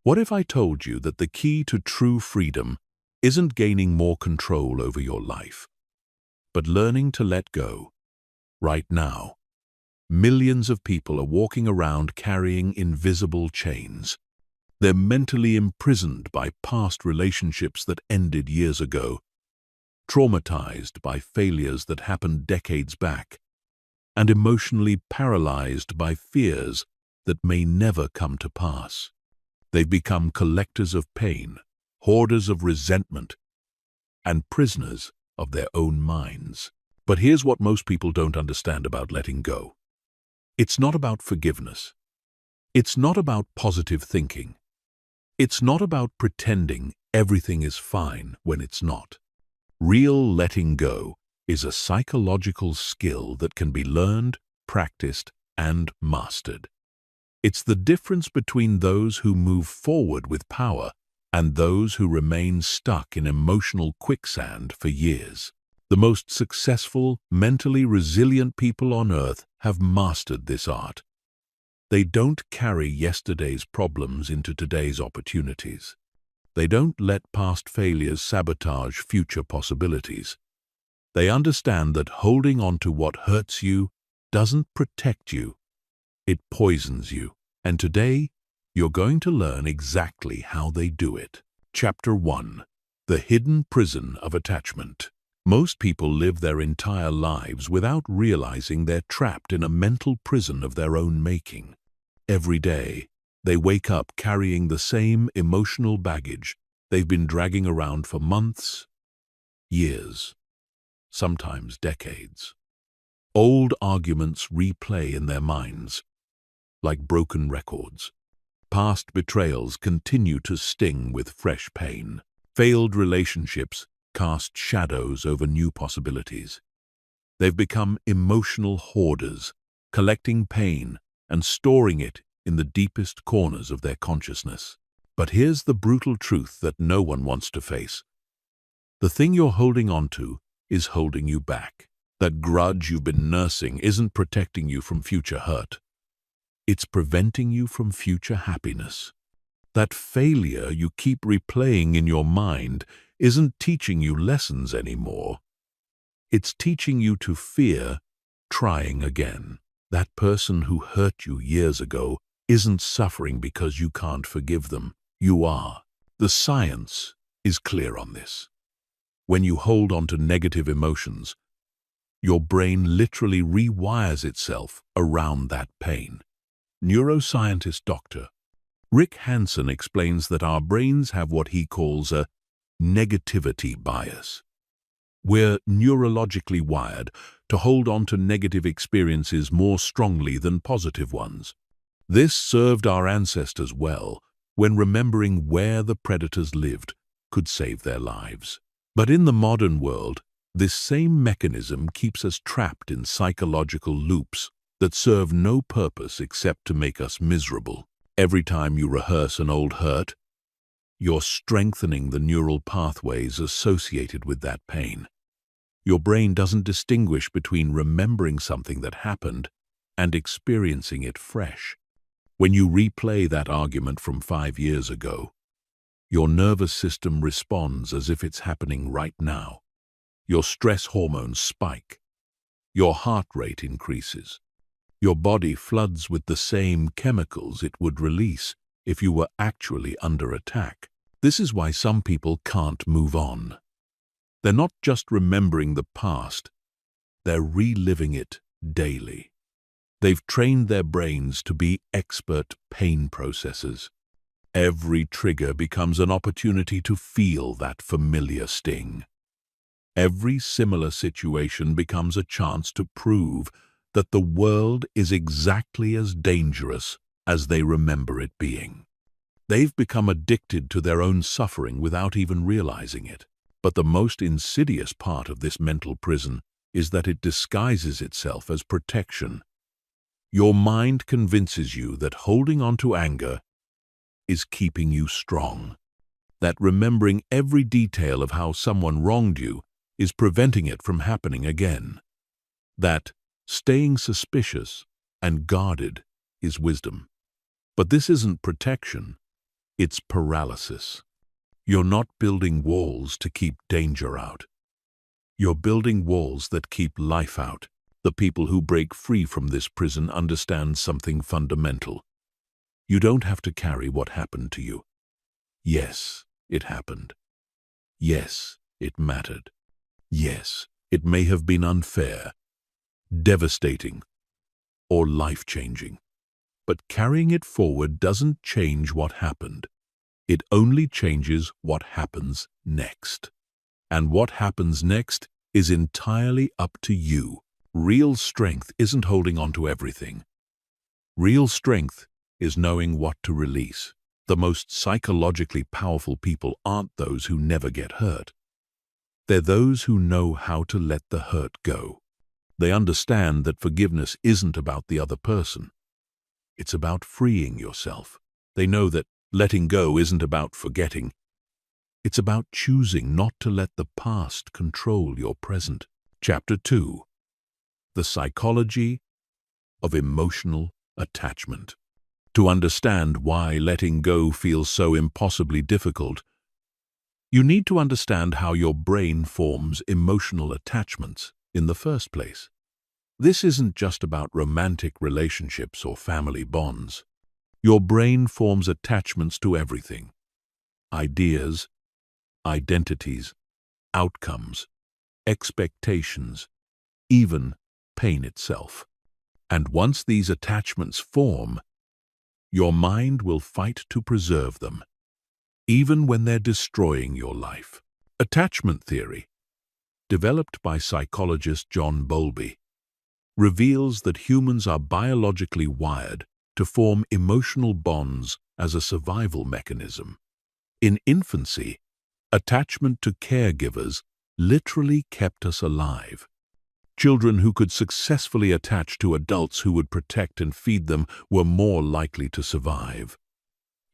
What if I told you that the key to true freedom isn't gaining more control over your life, but learning to let go? Right now, millions of people are walking around carrying invisible chains. They're mentally imprisoned by past relationships that ended years ago, traumatized by failures that happened decades back, and emotionally paralyzed by fears that may never come to pass. They've become collectors of pain, hoarders of resentment, and prisoners of their own minds. But here's what most people don't understand about letting go. It's not about forgiveness. It's not about positive thinking. It's not about pretending everything is fine when it's not. Real letting go is a psychological skill that can be learned, practiced, and mastered. It's the difference between those who move forward with power and those who remain stuck in emotional quicksand for years. The most successful, mentally resilient people on earth have mastered this art. They don't carry yesterday's problems into today's opportunities. They don't let past failures sabotage future possibilities. They understand that holding on to what hurts you doesn't protect you. It poisons you. And today, you're going to learn exactly how they do it. Chapter 1. The Hidden Prison of Attachment. Most people live their entire lives without realizing they're trapped in a mental prison of their own making. Every day, they wake up carrying the same emotional baggage they've been dragging around for months, years, sometimes decades. Old arguments replay in their minds, like broken records. Past betrayals continue to sting with fresh pain. Failed relationships cast shadows over new possibilities. They've become emotional hoarders, collecting pain and storing it in the deepest corners of their consciousness. But here's the brutal truth that no one wants to face. The thing you're holding on to is holding you back. That grudge you've been nursing isn't protecting you from future hurt. It's preventing you from future happiness. That failure you keep replaying in your mind isn't teaching you lessons anymore. It's teaching you to fear trying again. That person who hurt you years ago isn't suffering because you can't forgive them. You are. The science is clear on this. When you hold on to negative emotions, your brain literally rewires itself around that pain. Neuroscientist Dr. Rick Hansen explains that our brains have what he calls a negativity bias. We're neurologically wired to hold on to negative experiences more strongly than positive ones. This served our ancestors well when remembering where the predators lived could save their lives. But in the modern world, this same mechanism keeps us trapped in psychological loops that serve no purpose except to make us miserable. Every time you rehearse an old hurt, you're strengthening the neural pathways associated with that pain. Your brain doesn't distinguish between remembering something that happened and experiencing it fresh. When you replay that argument from 5 years ago, your nervous system responds as if it's happening right now. Your stress hormones spike. Your heart rate increases. Your body floods with the same chemicals it would release if you were actually under attack. This is why some people can't move on. They're not just remembering the past, they're reliving it daily. They've trained their brains to be expert pain processors. Every trigger becomes an opportunity to feel that familiar sting. Every similar situation becomes a chance to prove that the world is exactly as dangerous as they remember it being. They've become addicted to their own suffering without even realizing it. But the most insidious part of this mental prison is that it disguises itself as protection. Your mind convinces you that holding on to anger is keeping you strong, that remembering every detail of how someone wronged you is preventing it from happening again, that staying suspicious and guarded is wisdom. But this isn't protection. It's paralysis. You're not building walls to keep danger out. You're building walls that keep life out. The people who break free from this prison understand something fundamental. You don't have to carry what happened to you. Yes, it happened. Yes, it mattered. Yes, it may have been unfair, devastating, or life-changing. But carrying it forward doesn't change what happened. It only changes what happens next. And what happens next is entirely up to you. Real strength isn't holding on to everything. Real strength is knowing what to release. The most psychologically powerful people aren't those who never get hurt. They're those who know how to let the hurt go. They understand that forgiveness isn't about the other person. It's about freeing yourself. They know that letting go isn't about forgetting. It's about choosing not to let the past control your present. Chapter 2. The Psychology of Emotional Attachment. To understand why letting go feels so impossibly difficult, you need to understand how your brain forms emotional attachments in the first place. This isn't just about romantic relationships or family bonds. Your brain forms attachments to everything: ideas, identities, outcomes, expectations, even pain itself. And once these attachments form, your mind will fight to preserve them, even when they're destroying your life. Attachment theory, developed by psychologist John Bowlby, reveals that humans are biologically wired to form emotional bonds as a survival mechanism. In infancy, attachment to caregivers literally kept us alive. Children who could successfully attach to adults who would protect and feed them were more likely to survive.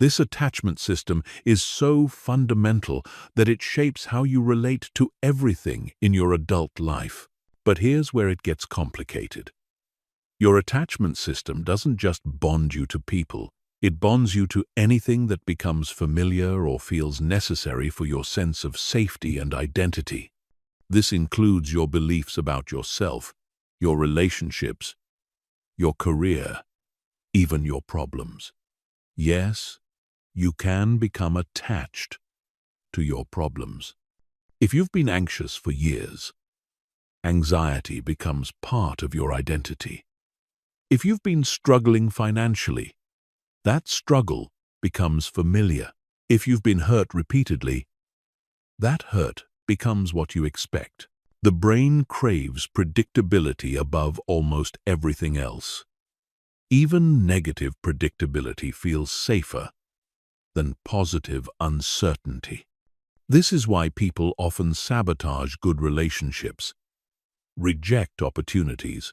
This attachment system is so fundamental that it shapes how you relate to everything in your adult life. But here's where it gets complicated. Your attachment system doesn't just bond you to people. It bonds you to anything that becomes familiar or feels necessary for your sense of safety and identity. This includes your beliefs about yourself, your relationships, your career, even your problems. Yes, you can become attached to your problems. If you've been anxious for years, anxiety becomes part of your identity. If you've been struggling financially, that struggle becomes familiar. If you've been hurt repeatedly, that hurt becomes what you expect. The brain craves predictability above almost everything else. Even negative predictability feels safer than positive uncertainty. This is why people often sabotage good relationships, reject opportunities,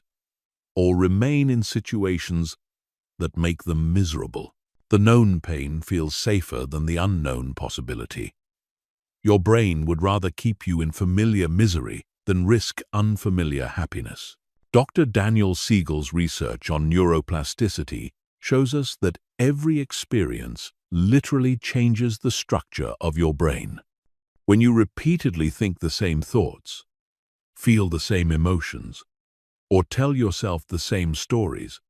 or remain in situations that make them miserable. The known pain feels safer than the unknown possibility. Your brain would rather keep you in familiar misery than risk unfamiliar happiness. Dr. Daniel Siegel's research on neuroplasticity shows us that every experience literally changes the structure of your brain. When you repeatedly think the same thoughts, feel the same emotions, or tell yourself the same stories,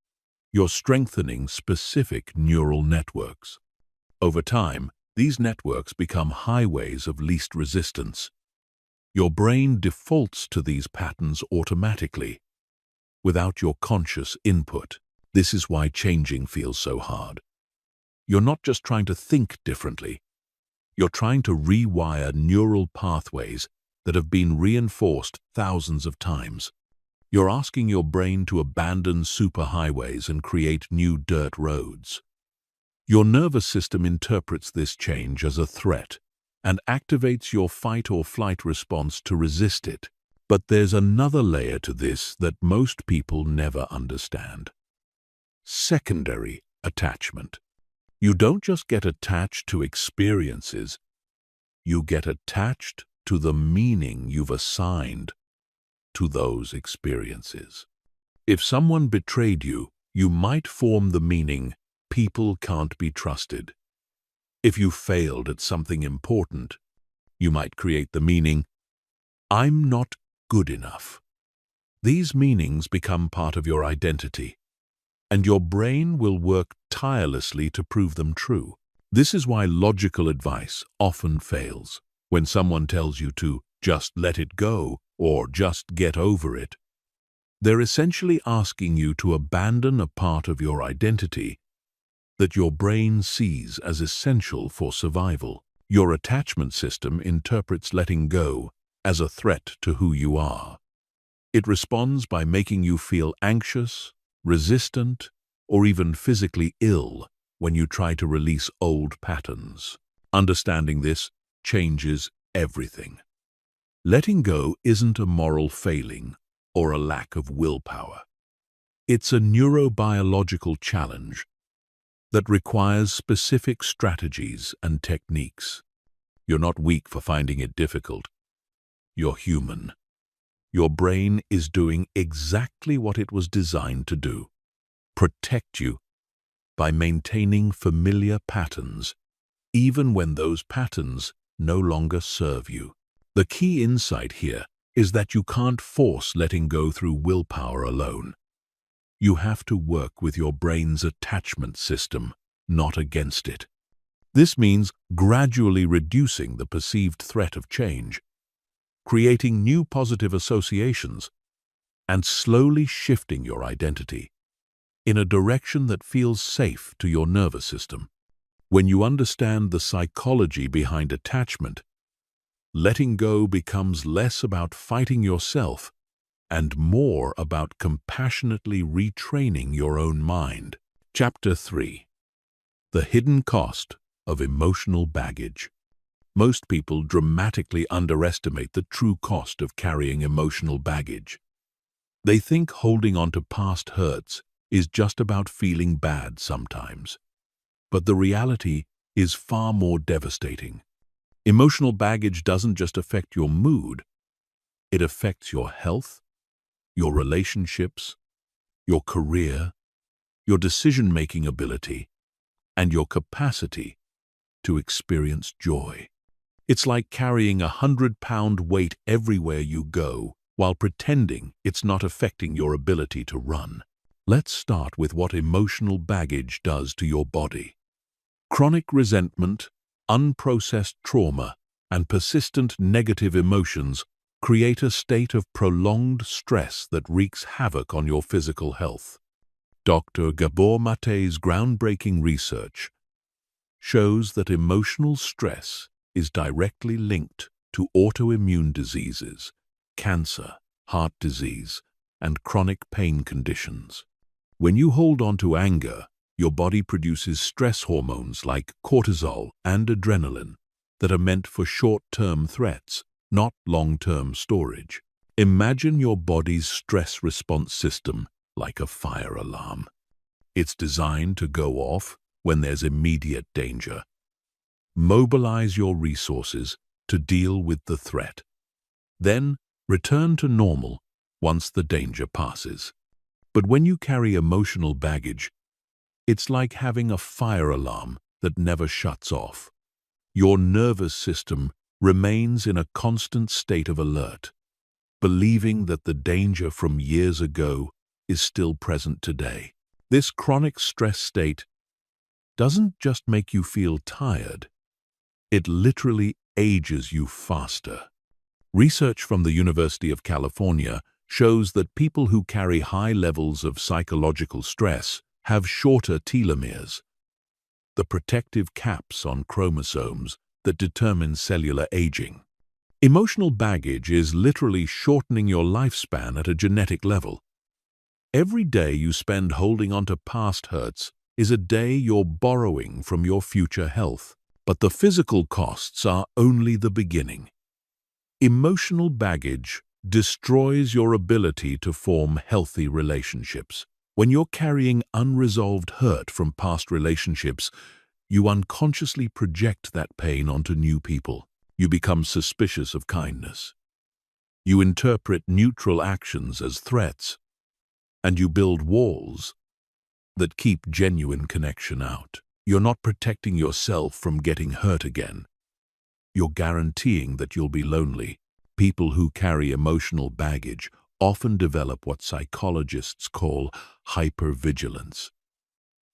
you're strengthening specific neural networks. Over time, these networks become highways of least resistance. Your brain defaults to these patterns automatically, without your conscious input. This is why changing feels so hard. You're not just trying to think differently. You're trying to rewire neural pathways that have been reinforced thousands of times. You're asking your brain to abandon superhighways and create new dirt roads. Your nervous system interprets this change as a threat and activates your fight or flight response to resist it. But there's another layer to this that most people never understand. Secondary attachment. You don't just get attached to experiences, you get attached to the meaning you've assigned to those experiences. If someone betrayed you, you might form the meaning, "People can't be trusted." If you failed at something important, you might create the meaning, "I'm not good enough." These meanings become part of your identity, and your brain will work tirelessly to prove them true. This is why logical advice often fails. When someone tells you to just let it go or just get over it, they're essentially asking you to abandon a part of your identity that your brain sees as essential for survival. Your attachment system interprets letting go as a threat to who you are. It responds by making you feel anxious, resistant, or even physically ill when you try to release old patterns. Understanding this changes everything. Letting go isn't a moral failing or a lack of willpower. It's a neurobiological challenge that requires specific strategies and techniques. You're not weak for finding it difficult. You're human. Your brain is doing exactly what it was designed to do: protect you by maintaining familiar patterns, even when those patterns no longer serve you. The key insight here is that you can't force letting go through willpower alone. You have to work with your brain's attachment system, not against it. This means gradually reducing the perceived threat of change, creating new positive associations, and slowly shifting your identity in a direction that feels safe to your nervous system. When you understand the psychology behind attachment, letting go becomes less about fighting yourself and more about compassionately retraining your own mind. Chapter 3. The Hidden Cost of Emotional Baggage. Most people dramatically underestimate the true cost of carrying emotional baggage. They think holding on to past hurts is just about feeling bad sometimes. But the reality is far more devastating. Emotional baggage doesn't just affect your mood, it affects your health, your relationships, your career, your decision-making ability, and your capacity to experience joy. It's like carrying a 100-pound weight everywhere you go while pretending it's not affecting your ability to run. Let's start with what emotional baggage does to your body. Chronic resentment, unprocessed trauma, and persistent negative emotions create a state of prolonged stress that wreaks havoc on your physical health. Dr. Gabor Mate's groundbreaking research shows that emotional stress is directly linked to autoimmune diseases, cancer, heart disease, and chronic pain conditions. When you hold on to anger, your body produces stress hormones like cortisol and adrenaline that are meant for short-term threats, not long-term storage. Imagine your body's stress response system like a fire alarm. It's designed to go off when there's immediate danger. Mobilize your resources to deal with the threat. Then return to normal once the danger passes. But when you carry emotional baggage, it's like having a fire alarm that never shuts off. Your nervous system remains in a constant state of alert, believing that the danger from years ago is still present today. This chronic stress state doesn't just make you feel tired, it literally ages you faster. Research from the University of California shows that people who carry high levels of psychological stress have shorter telomeres, the protective caps on chromosomes that determine cellular aging. Emotional baggage is literally shortening your lifespan at a genetic level. Every day you spend holding on to past hurts is a day you're borrowing from your future health. But the physical costs are only the beginning. Emotional baggage destroys your ability to form healthy relationships. When you're carrying unresolved hurt from past relationships, you unconsciously project that pain onto new people. You become suspicious of kindness. You interpret neutral actions as threats, and you build walls that keep genuine connection out. You're not protecting yourself from getting hurt again. You're guaranteeing that you'll be lonely. People who carry emotional baggage often develop what psychologists call hypervigilance.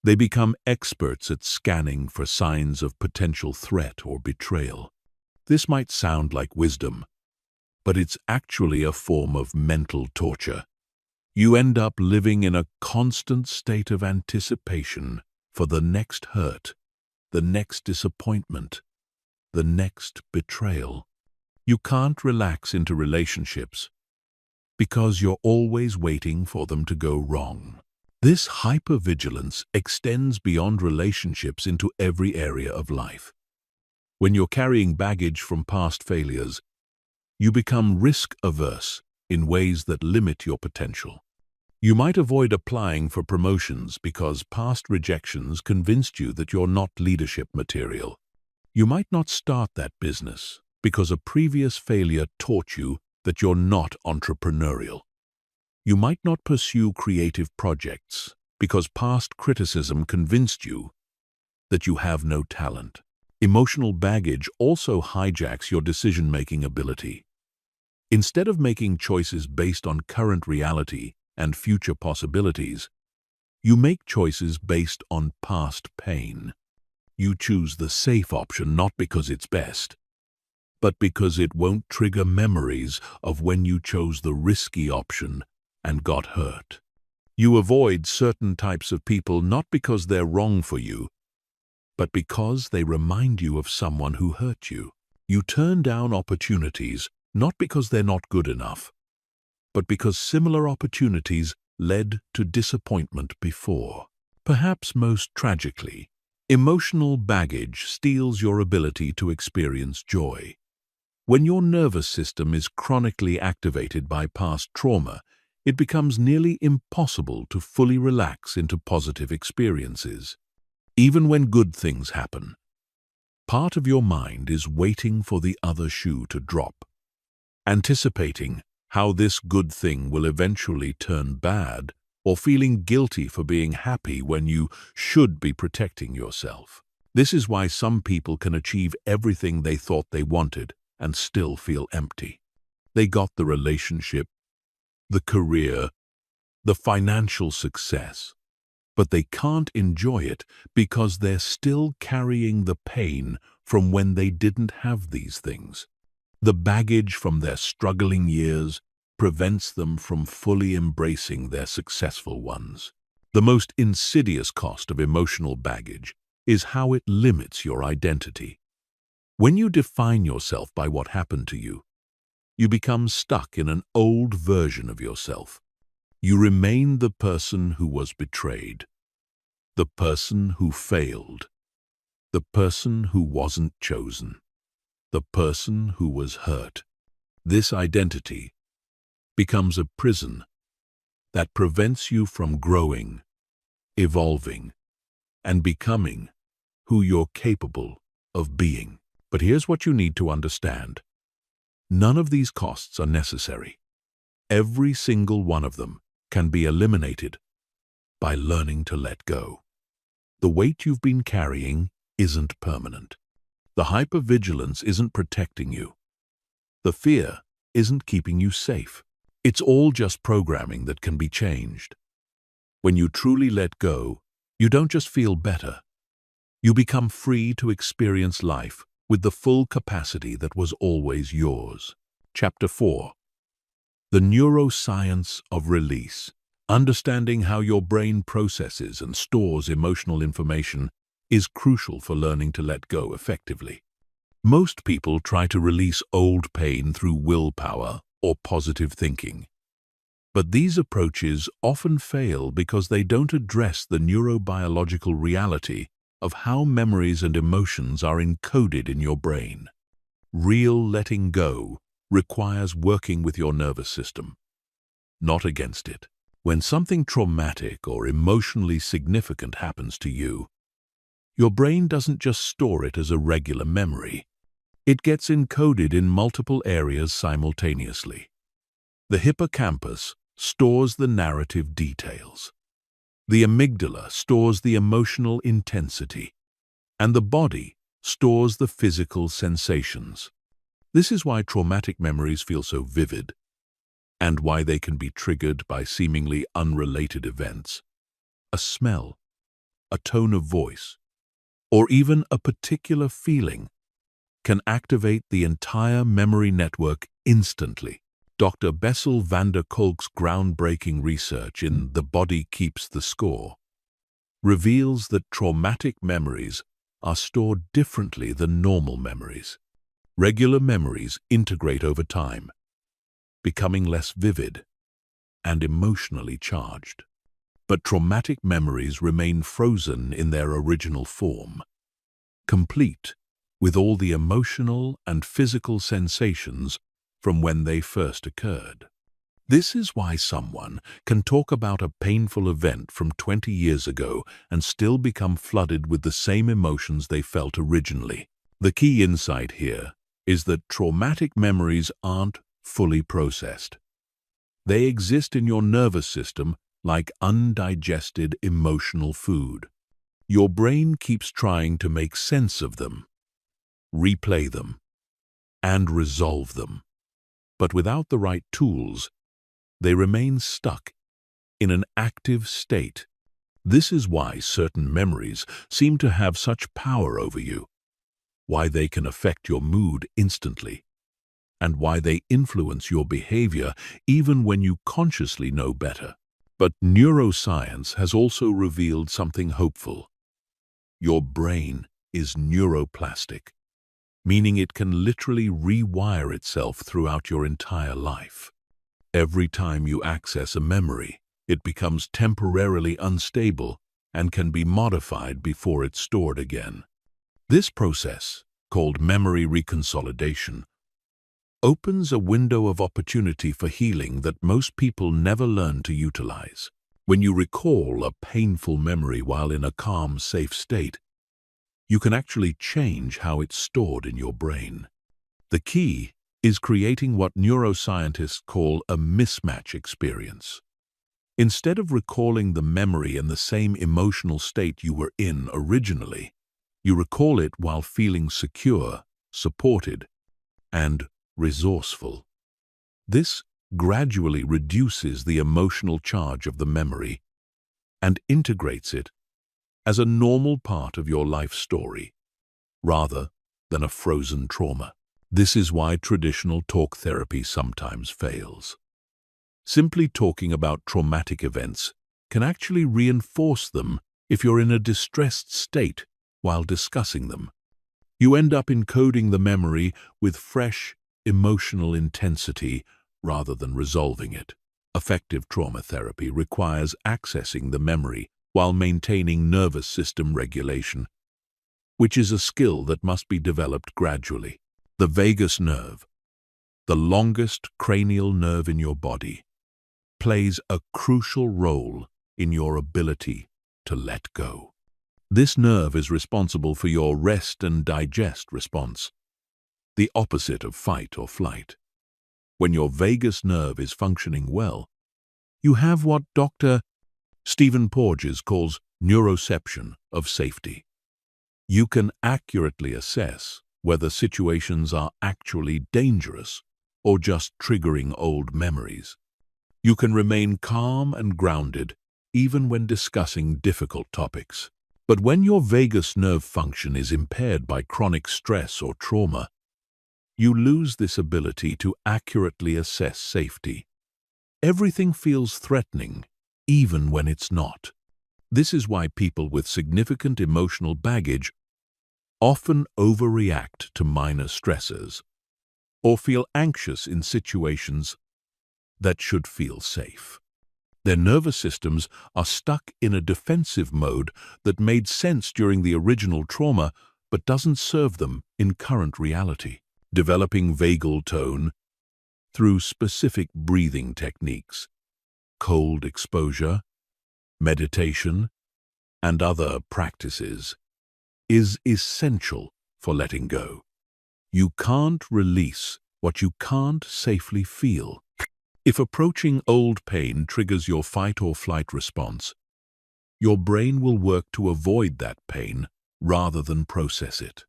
They become experts at scanning for signs of potential threat or betrayal. This might sound like wisdom, but it's actually a form of mental torture. You end up living in a constant state of anticipation for the next hurt, the next disappointment, the next betrayal. You can't relax into relationships because you're always waiting for them to go wrong. This hypervigilance extends beyond relationships into every area of life. When you're carrying baggage from past failures, you become risk-averse in ways that limit your potential. You might avoid applying for promotions because past rejections convinced you that you're not leadership material. You might not start that business because a previous failure taught you that you're not entrepreneurial. You might not pursue creative projects because past criticism convinced you that you have no talent. Emotional baggage also hijacks your decision-making ability. Instead of making choices based on current reality and future possibilities, you make choices based on past pain. You choose the safe option not because it's best, but because it won't trigger memories of when you chose the risky option and got hurt. You avoid certain types of people not because they're wrong for you, but because they remind you of someone who hurt you. You turn down opportunities not because they're not good enough, but because similar opportunities led to disappointment before. Perhaps most tragically, emotional baggage steals your ability to experience joy. When your nervous system is chronically activated by past trauma, it becomes nearly impossible to fully relax into positive experiences. Even when good things happen, part of your mind is waiting for the other shoe to drop, anticipating how this good thing will eventually turn bad, or feeling guilty for being happy when you should be protecting yourself. This is why some people can achieve everything they thought they wanted and still feel empty. They got the relationship, the career, the financial success, but they can't enjoy it because they're still carrying the pain from when they didn't have these things. The baggage from their struggling years prevents them from fully embracing their successful ones. The most insidious cost of emotional baggage is how it limits your identity. When you define yourself by what happened to you, you become stuck in an old version of yourself. You remain the person who was betrayed, the person who failed, the person who wasn't chosen, the person who was hurt. This identity becomes a prison that prevents you from growing, evolving, and becoming who you're capable of being. But here's what you need to understand. None of these costs are necessary. Every single one of them can be eliminated by learning to let go. The weight you've been carrying isn't permanent. The hypervigilance isn't protecting you. The fear isn't keeping you safe. It's all just programming that can be changed. When you truly let go, you don't just feel better. You become free to experience life with the full capacity that was always yours. Chapter 4. The Neuroscience of Release. Understanding how your brain processes and stores emotional information is crucial for learning to let go effectively. Most people try to release old pain through willpower or positive thinking. But these approaches often fail because they don't address the neurobiological reality of how memories and emotions are encoded in your brain. Real letting go requires working with your nervous system, not against it. When something traumatic or emotionally significant happens to you, your brain doesn't just store it as a regular memory. It gets encoded in multiple areas simultaneously. The hippocampus stores the narrative details. The amygdala stores the emotional intensity. and the body stores the physical sensations. This is why traumatic memories feel so vivid, and why they can be triggered by seemingly unrelated events. A smell, a tone of voice, or even a particular feeling can activate the entire memory network instantly. Dr. Bessel van der Kolk's groundbreaking research in The Body Keeps the Score reveals that traumatic memories are stored differently than normal memories. Regular memories integrate over time, becoming less vivid and emotionally charged. But traumatic memories remain frozen in their original form, complete with all the emotional and physical sensations from when they first occurred. This is why someone can talk about a painful event from 20 years ago and still become flooded with the same emotions they felt originally. The key insight here is that traumatic memories aren't fully processed. They exist in your nervous system like undigested emotional food. Your brain keeps trying to make sense of them, replay them, and resolve them. But without the right tools, they remain stuck in an active state. This is why certain memories seem to have such power over you, why they can affect your mood instantly, and why they influence your behavior even when you consciously know better. But neuroscience has also revealed something hopeful. Your brain is neuroplastic, meaning it can literally rewire itself throughout your entire life. Every time you access a memory, it becomes temporarily unstable and can be modified before it's stored again. This process, called memory reconsolidation, opens a window of opportunity for healing that most people never learn to utilize. When you recall a painful memory while in a calm, safe state, you can actually change how it's stored in your brain. The key is creating what neuroscientists call a mismatch experience. Instead of recalling the memory in the same emotional state you were in originally, you recall it while feeling secure, supported, and resourceful. This gradually reduces the emotional charge of the memory and integrates it as a normal part of your life story, rather than a frozen trauma. This is why traditional talk therapy sometimes fails. Simply talking about traumatic events can actually reinforce them if you're in a distressed state while discussing them. You end up encoding the memory with fresh emotional intensity rather than resolving it. Effective trauma therapy requires accessing the memory while maintaining nervous system regulation, which is a skill that must be developed gradually. The vagus nerve, the longest cranial nerve in your body, plays a crucial role in your ability to let go. This nerve is responsible for your rest and digest response, the opposite of fight or flight. When your vagus nerve is functioning well, you have what Dr. Stephen Porges calls neuroception of safety. You can accurately assess whether situations are actually dangerous or just triggering old memories. You can remain calm and grounded even when discussing difficult topics. But when your vagus nerve function is impaired by chronic stress or trauma, you lose this ability to accurately assess safety. Everything feels threatening, even when it's not. This is why people with significant emotional baggage often overreact to minor stressors or feel anxious in situations that should feel safe. Their nervous systems are stuck in a defensive mode that made sense during the original trauma but doesn't serve them in current reality. Developing vagal tone through specific breathing techniques, cold exposure, meditation, and other practices is essential for letting go. You can't release what you can't safely feel. If approaching old pain triggers your fight or flight response, your brain will work to avoid that pain rather than process it.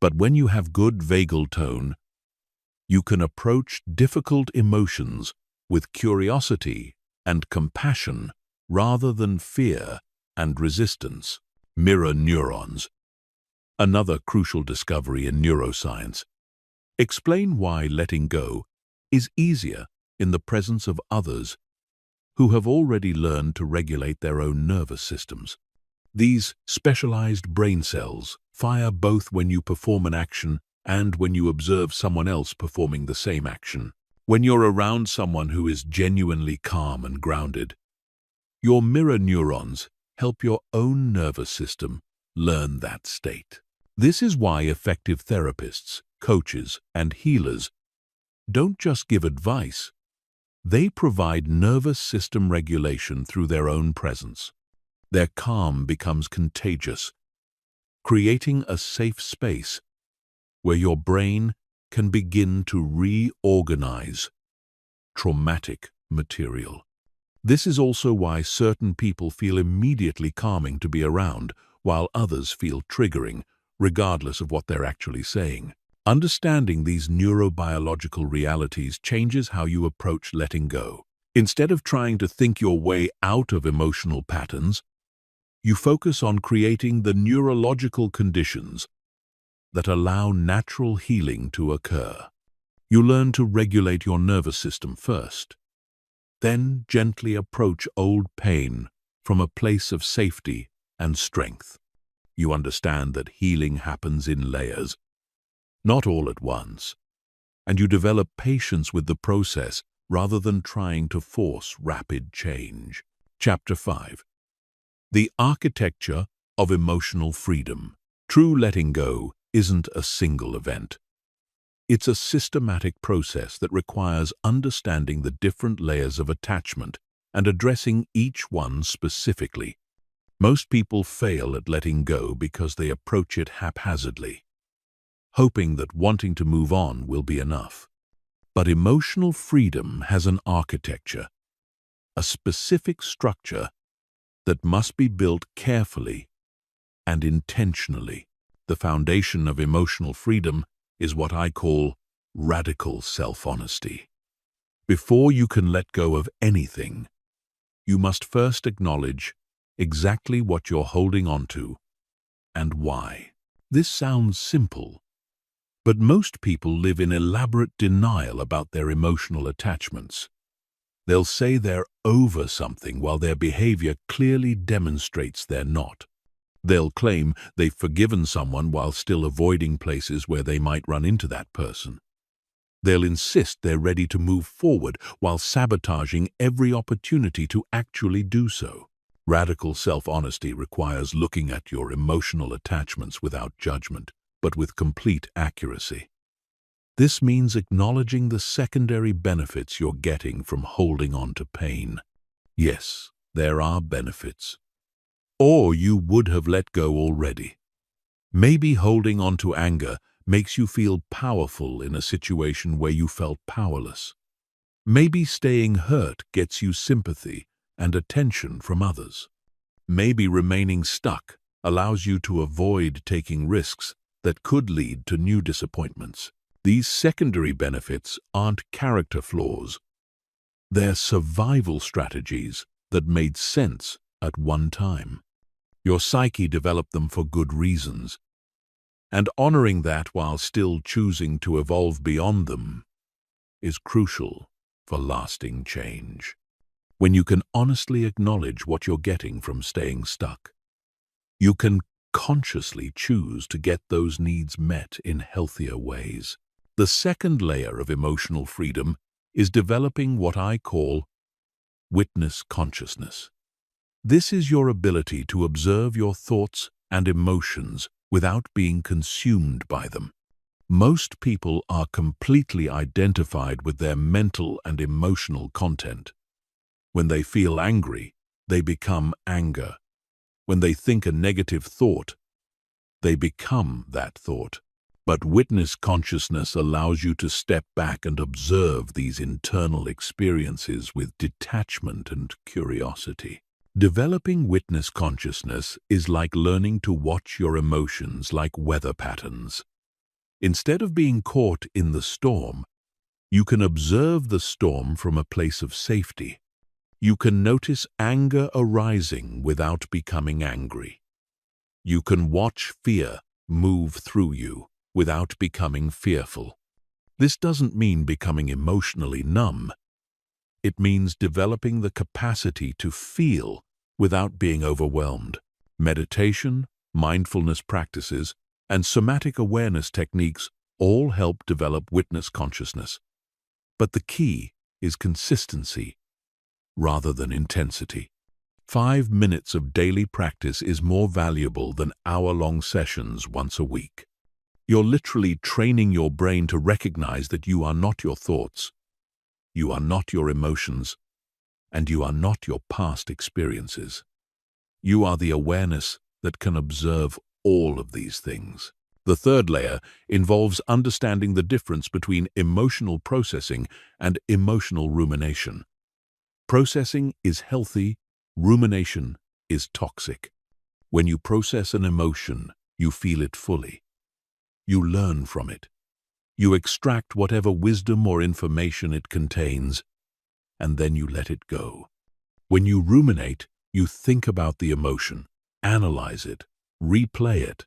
But when you have good vagal tone, you can approach difficult emotions with curiosity and compassion rather than fear and resistance. Mirror neurons, another crucial discovery in neuroscience, explain why letting go is easier in the presence of others who have already learned to regulate their own nervous systems. These specialized brain cells fire both when you perform an action and when you observe someone else performing the same action. When you're around someone who is genuinely calm and grounded, your mirror neurons help your own nervous system learn that state. This is why effective therapists, coaches, and healers don't just give advice. They provide nervous system regulation through their own presence. Their calm becomes contagious, creating a safe space where your brain can begin to reorganize traumatic material. This is also why certain people feel immediately calming to be around, while others feel triggering, regardless of what they're actually saying. Understanding these neurobiological realities changes how you approach letting go. Instead of trying to think your way out of emotional patterns, you focus on creating the neurological conditions that allow natural healing to occur. You learn to regulate your nervous system first, then gently approach old pain from a place of safety and strength. You understand that healing happens in layers, not all at once, and you develop patience with the process rather than trying to force rapid change. Chapter 5. The Architecture of Emotional Freedom. True letting go isn't a single event. It's a systematic process that requires understanding the different layers of attachment and addressing each one specifically. Most people fail at letting go because they approach it haphazardly, hoping that wanting to move on will be enough. But emotional freedom has an architecture, a specific structure that must be built carefully and intentionally. The foundation of emotional freedom is what I call radical self-honesty. Before you can let go of anything, you must first acknowledge exactly what you're holding on to and why. This sounds simple, but most people live in elaborate denial about their emotional attachments. They'll say they're over something while their behavior clearly demonstrates they're not. They'll claim they've forgiven someone while still avoiding places where they might run into that person. They'll insist they're ready to move forward while sabotaging every opportunity to actually do so. Radical self-honesty requires looking at your emotional attachments without judgment, but with complete accuracy. This means acknowledging the secondary benefits you're getting from holding on to pain. Yes, there are benefits. Or you would have let go already. Maybe holding on to anger makes you feel powerful in a situation where you felt powerless. Maybe staying hurt gets you sympathy and attention from others. Maybe remaining stuck allows you to avoid taking risks that could lead to new disappointments. These secondary benefits aren't character flaws. They're survival strategies that made sense at one time. Your psyche developed them for good reasons, and honoring that while still choosing to evolve beyond them is crucial for lasting change. When you can honestly acknowledge what you're getting from staying stuck, you can consciously choose to get those needs met in healthier ways. The second layer of emotional freedom is developing what I call witness consciousness. This is your ability to observe your thoughts and emotions without being consumed by them. Most people are completely identified with their mental and emotional content. When they feel angry, they become anger. When they think a negative thought, they become that thought. But witness consciousness allows you to step back and observe these internal experiences with detachment and curiosity. Developing witness consciousness is like learning to watch your emotions like weather patterns. Instead of being caught in the storm, you can observe the storm from a place of safety. You can notice anger arising without becoming angry. You can watch fear move through you without becoming fearful. This doesn't mean becoming emotionally numb. It means developing the capacity to feel without being overwhelmed. Meditation, mindfulness practices, and somatic awareness techniques all help develop witness consciousness. But the key is consistency rather than intensity. 5 minutes of daily practice is more valuable than hour-long sessions once a week. You're literally training your brain to recognize that you are not your thoughts, you are not your emotions, and you are not your past experiences. You are the awareness that can observe all of these things. The third layer involves understanding the difference between emotional processing and emotional rumination. Processing is healthy, rumination is toxic. When you process an emotion, you feel it fully. You learn from it. You extract whatever wisdom or information it contains, and then you let it go. When you ruminate, you think about the emotion, analyze it, replay it,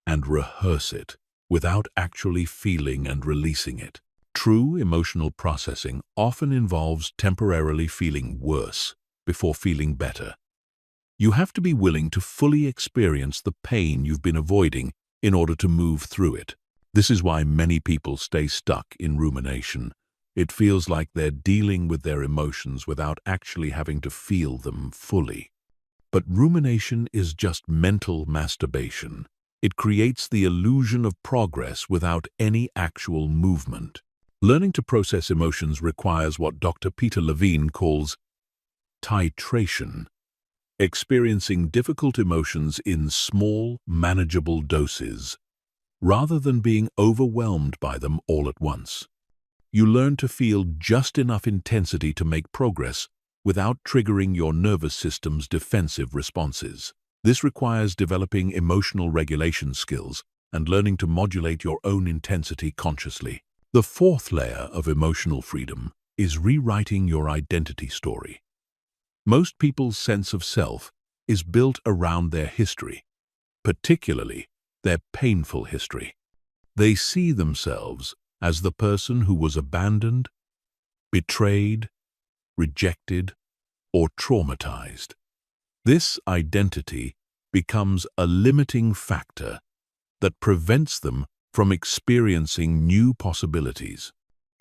and rehearse it without actually feeling and releasing it. True emotional processing often involves temporarily feeling worse before feeling better. You have to be willing to fully experience the pain you've been avoiding in order to move through it. This is why many people stay stuck in rumination. It feels like they're dealing with their emotions without actually having to feel them fully. But rumination is just mental masturbation. It creates the illusion of progress without any actual movement. Learning to process emotions requires what Dr. Peter Levine calls titration, experiencing difficult emotions in small, manageable doses, rather than being overwhelmed by them all at once. You learn to feel just enough intensity to make progress without triggering your nervous system's defensive responses. This requires developing emotional regulation skills and learning to modulate your own intensity consciously. The fourth layer of emotional freedom is rewriting your identity story. Most people's sense of self is built around their history, particularly their painful history. They see themselves as the person who was abandoned, betrayed, rejected, or traumatized. This identity becomes a limiting factor that prevents them from experiencing new possibilities.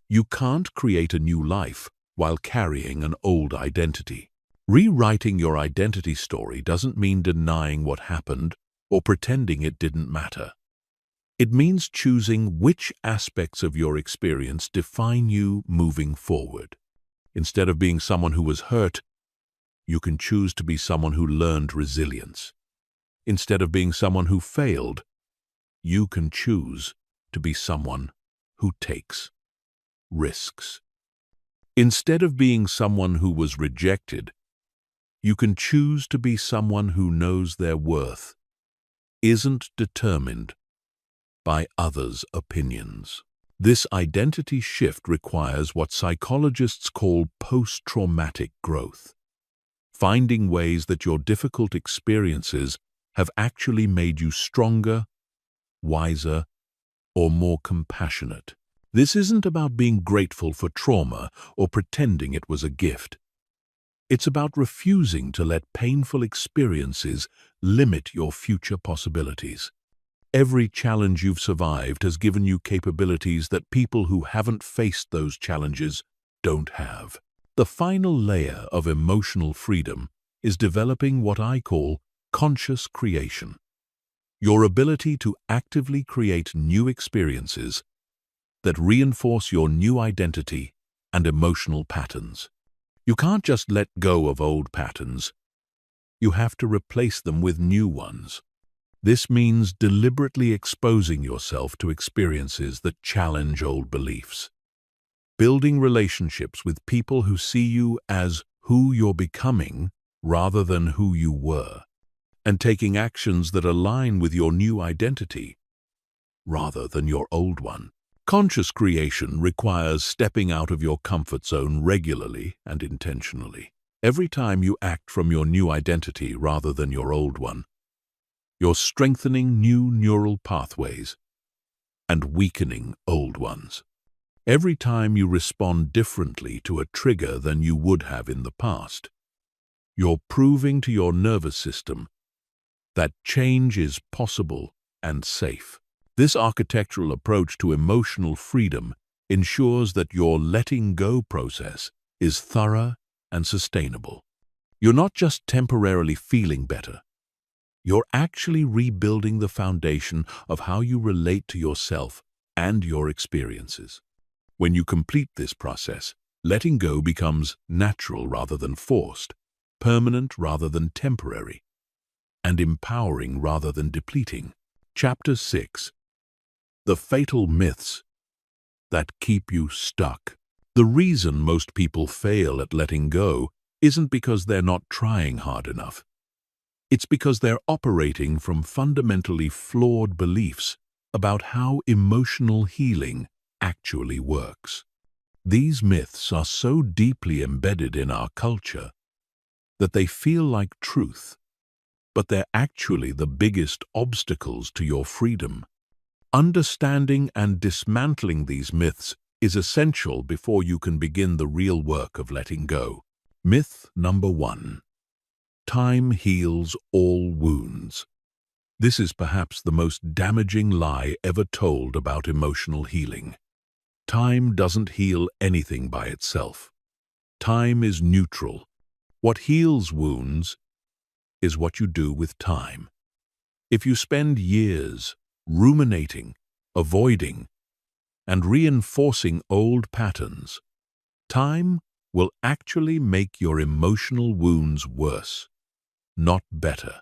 You can't create a new life while carrying an old identity. Rewriting your identity story doesn't mean denying what happened or pretending it didn't matter. It means choosing which aspects of your experience define you moving forward. Instead of being someone who was hurt, you can choose to be someone who learned resilience. Instead of being someone who failed, you can choose to be someone who takes risks. Instead of being someone who was rejected, you can choose to be someone who knows their worth, isn't determined by others' opinions. This identity shift requires what psychologists call post-traumatic growth, finding ways that your difficult experiences have actually made you stronger, wiser, or more compassionate. This isn't about being grateful for trauma or pretending it was a gift. It's about refusing to let painful experiences limit your future possibilities. Every challenge you've survived has given you capabilities that people who haven't faced those challenges don't have. The final layer of emotional freedom is developing what I call conscious creation. Your ability to actively create new experiences that reinforce your new identity and emotional patterns. You can't just let go of old patterns. You have to replace them with new ones. This means deliberately exposing yourself to experiences that challenge old beliefs. Building relationships with people who see you as who you're becoming rather than who you were, and taking actions that align with your new identity rather than your old one. Conscious creation requires stepping out of your comfort zone regularly and intentionally. Every time you act from your new identity rather than your old one, you're strengthening new neural pathways and weakening old ones. Every time you respond differently to a trigger than you would have in the past, you're proving to your nervous system that change is possible and safe. This architectural approach to emotional freedom ensures that your letting go process is thorough and sustainable. You're not just temporarily feeling better. You're actually rebuilding the foundation of how you relate to yourself and your experiences. When you complete this process, letting go becomes natural rather than forced, permanent rather than temporary, and empowering rather than depleting. Chapter 6. The Fatal Myths That Keep You Stuck. The reason most people fail at letting go isn't because they're not trying hard enough. It's because they're operating from fundamentally flawed beliefs about how emotional healing actually works. These myths are so deeply embedded in our culture that they feel like truth, but they're actually the biggest obstacles to your freedom. Understanding and dismantling these myths is essential before you can begin the real work of letting go. Myth number 1. Time heals all wounds. This is perhaps the most damaging lie ever told about emotional healing. Time doesn't heal anything by itself. Time is neutral. What heals wounds is what you do with time. If you spend years ruminating, avoiding, and reinforcing old patterns, time will actually make your emotional wounds worse, not better.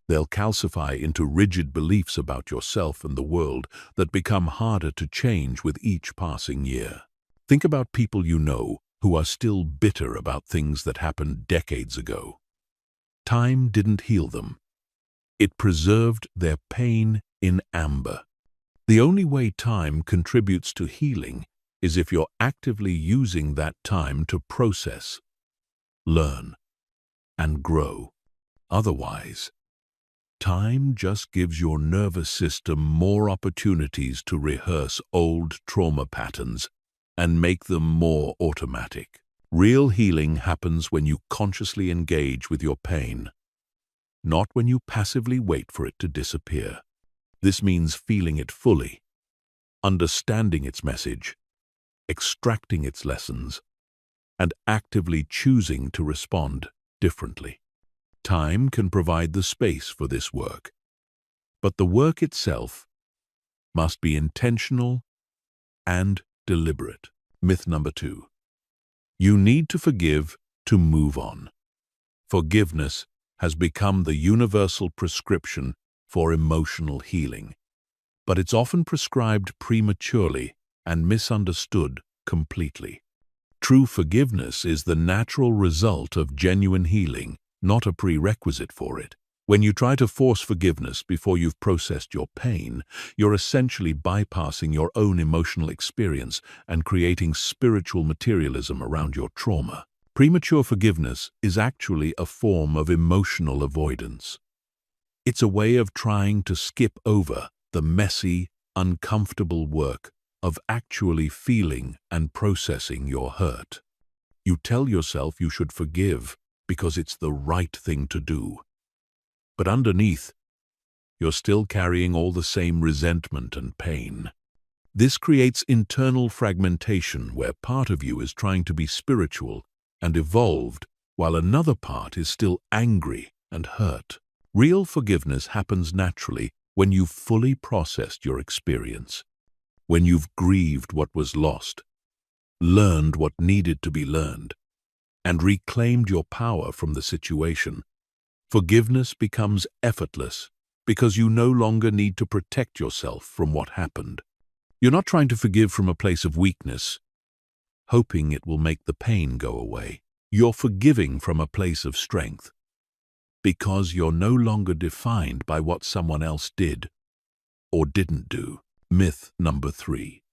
They'll calcify into rigid beliefs about yourself and the world that become harder to change with each passing year. Think about people you know who are still bitter about things that happened decades ago. Time didn't heal them. It preserved their pain in amber. The only way time contributes to healing is if you're actively using that time to process, learn, and grow. Otherwise, time just gives your nervous system more opportunities to rehearse old trauma patterns and make them more automatic. Real healing happens when you consciously engage with your pain, not when you passively wait for it to disappear. This means feeling it fully, understanding its message, extracting its lessons, and actively choosing to respond differently. Time can provide the space for this work, but the work itself must be intentional and deliberate. Myth number 2. You need to forgive to move on. Forgiveness has become the universal prescription for emotional healing, but it's often prescribed prematurely and misunderstood completely. True forgiveness is the natural result of genuine healing, not a prerequisite for it. When you try to force forgiveness before you've processed your pain, you're essentially bypassing your own emotional experience and creating spiritual materialism around your trauma. Premature forgiveness is actually a form of emotional avoidance. It's a way of trying to skip over the messy, uncomfortable work of actually feeling and processing your hurt. You tell yourself you should forgive because it's the right thing to do. But underneath, you're still carrying all the same resentment and pain. This creates internal fragmentation where part of you is trying to be spiritual and evolved while another part is still angry and hurt. Real forgiveness happens naturally when you've fully processed your experience, when you've grieved what was lost, learned what needed to be learned, and reclaimed your power from the situation. Forgiveness becomes effortless because you no longer need to protect yourself from what happened. You're not trying to forgive from a place of weakness, hoping it will make the pain go away. You're forgiving from a place of strength, because you're no longer defined by what someone else did or didn't do. Myth number 3.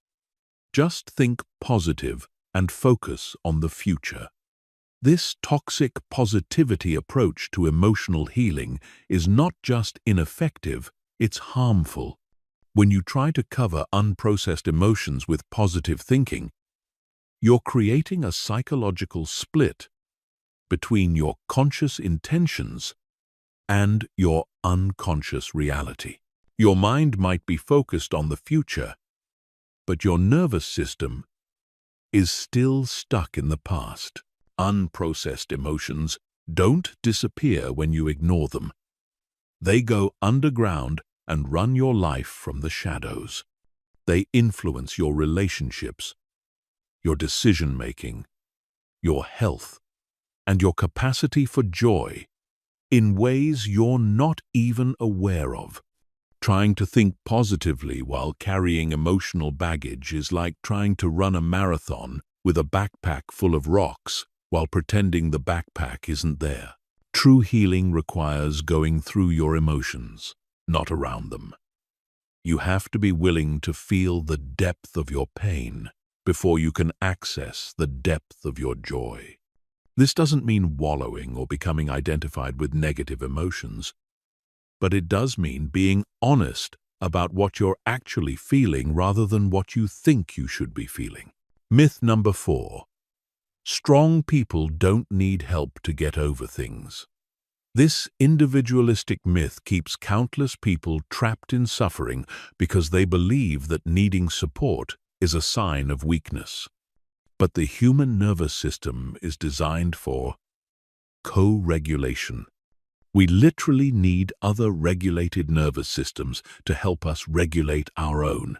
Just think positive and focus on the future. This toxic positivity approach to emotional healing is not just ineffective, it's harmful. When you try to cover unprocessed emotions with positive thinking, you're creating a psychological split between your conscious intentions and your unconscious reality. Your mind might be focused on the future, but your nervous system is still stuck in the past. Unprocessed emotions don't disappear when you ignore them. They go underground and run your life from the shadows. They influence your relationships, your decision-making, your health, and your capacity for joy in ways you're not even aware of. Trying to think positively while carrying emotional baggage is like trying to run a marathon with a backpack full of rocks while pretending the backpack isn't there. True healing requires going through your emotions, not around them. You have to be willing to feel the depth of your pain before you can access the depth of your joy. This doesn't mean wallowing or becoming identified with negative emotions, but it does mean being honest about what you're actually feeling rather than what you think you should be feeling. Myth number 4. Strong people don't need help to get over things. This individualistic myth keeps countless people trapped in suffering because they believe that needing support is a sign of weakness. But the human nervous system is designed for co-regulation. We literally need other regulated nervous systems to help us regulate our own,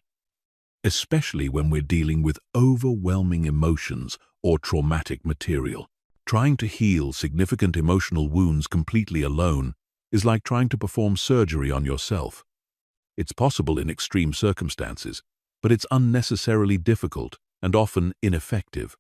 especially when we're dealing with overwhelming emotions or traumatic material. Trying to heal significant emotional wounds completely alone is like trying to perform surgery on yourself. It's possible in extreme circumstances, but it's unnecessarily difficult and often ineffective.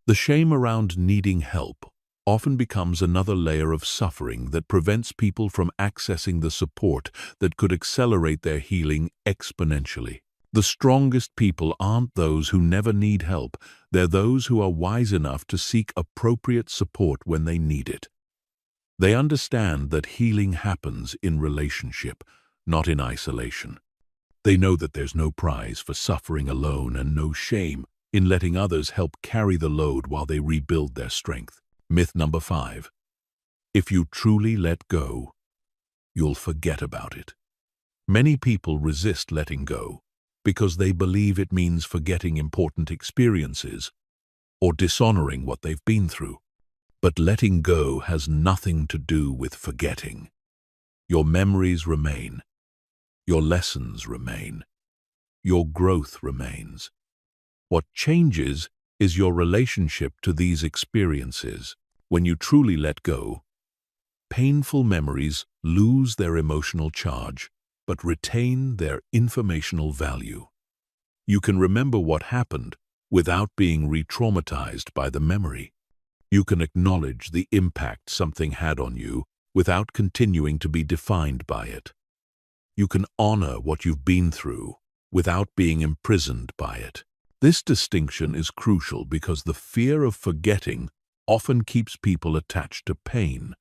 The shame around needing help often becomes another layer of suffering that prevents people from accessing the support that could accelerate their healing exponentially. The strongest people aren't those who never need help, they're those who are wise enough to seek appropriate support when they need it. They understand that healing happens in relationship, not in isolation. They know that there's no prize for suffering alone and no shame in letting others help carry the load while they rebuild their strength. Myth number 5. If you truly let go, you'll forget about it. Many people resist letting go because they believe it means forgetting important experiences or dishonoring what they've been through. But letting go has nothing to do with forgetting. Your memories remain. Your lessons remain. Your growth remains. What changes is your relationship to these experiences. When you truly let go, painful memories lose their emotional charge, but retain their informational value. You can remember what happened without being re-traumatized by the memory. You can acknowledge the impact something had on you without continuing to be defined by it. You can honor what you've been through without being imprisoned by it. This distinction is crucial because the fear of forgetting often keeps people attached to pain.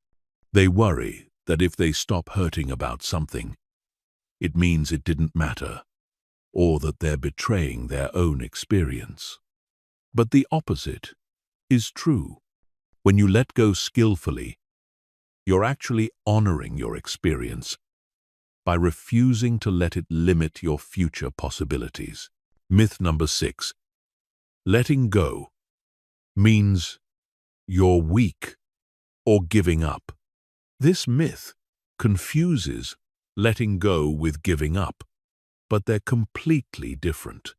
They worry that if they stop hurting about something, it means it didn't matter, or that they're betraying their own experience. But the opposite is true. When you let go skillfully, you're actually honoring your experience by refusing to let it limit your future possibilities. Myth number 6. Letting go means you're weak or giving up. This myth confuses letting go with giving up, but they're completely different.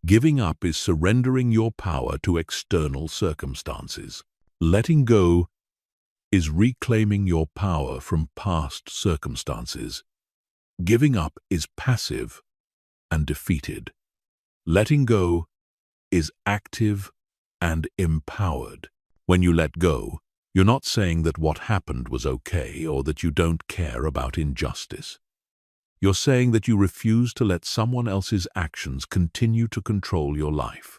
Giving up is surrendering your power to external circumstances. Letting go is reclaiming your power from past circumstances. Giving up is passive and defeated. Letting go is active and empowered. When you let go, You're not saying that what happened was okay or that you don't care about injustice. You're saying that you refuse to let someone else's actions continue to control your life.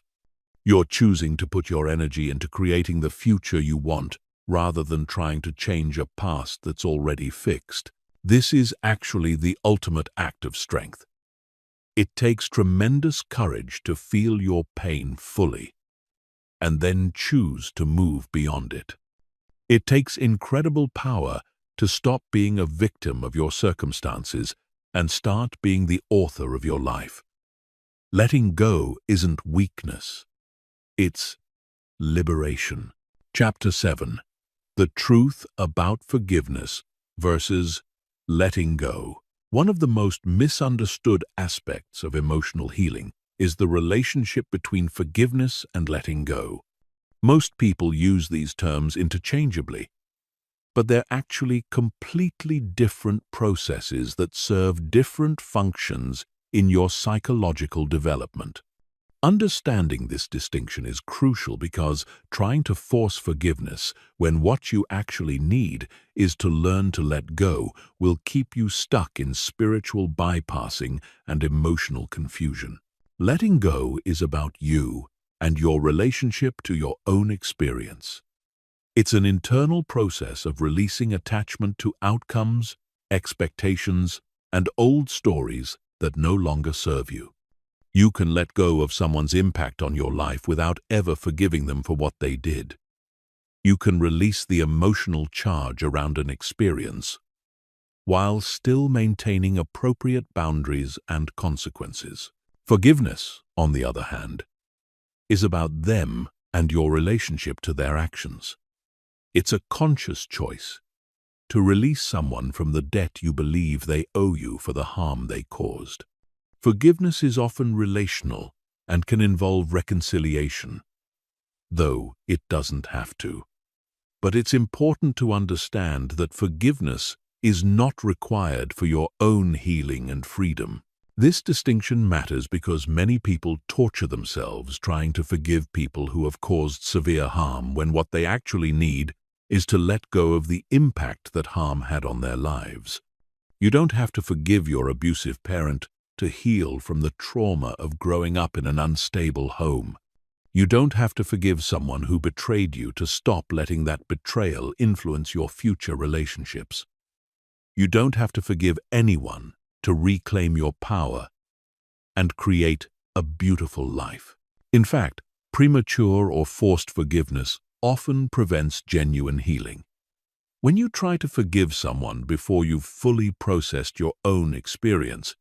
You're choosing to put your energy into creating the future you want rather than trying to change a past that's already fixed. This is actually the ultimate act of strength. It takes tremendous courage to feel your pain fully and then choose to move beyond it. It takes incredible power to stop being a victim of your circumstances and start being the author of your life. Letting go isn't weakness. It's liberation. Chapter 7. The Truth About Forgiveness versus Letting Go. One of the most misunderstood aspects of emotional healing is the relationship between forgiveness and letting go. Most people use these terms interchangeably, but they're actually completely different processes that serve different functions in your psychological development. Understanding this distinction is crucial because trying to force forgiveness when what you actually need is to learn to let go will keep you stuck in spiritual bypassing and emotional confusion. Letting go is about you and your relationship to your own experience. It's an internal process of releasing attachment to outcomes, expectations, and old stories that no longer serve you. You can let go of someone's impact on your life without ever forgiving them for what they did. You can release the emotional charge around an experience while still maintaining appropriate boundaries and consequences. Forgiveness, on the other hand, is about them and your relationship to their actions. It's a conscious choice to release someone from the debt you believe they owe you for the harm they caused. Forgiveness is often relational and can involve reconciliation, though it doesn't have to. But it's important to understand that forgiveness is not required for your own healing and freedom. This distinction matters because many people torture themselves trying to forgive people who have caused severe harm when what they actually need is to let go of the impact that harm had on their lives. You don't have to forgive your abusive parent to heal from the trauma of growing up in an unstable home. You don't have to forgive someone who betrayed you to stop letting that betrayal influence your future relationships. You don't have to forgive anyone to reclaim your power and create a beautiful life. In fact, premature or forced forgiveness often prevents genuine healing. When you try to forgive someone before you've fully processed your own experience,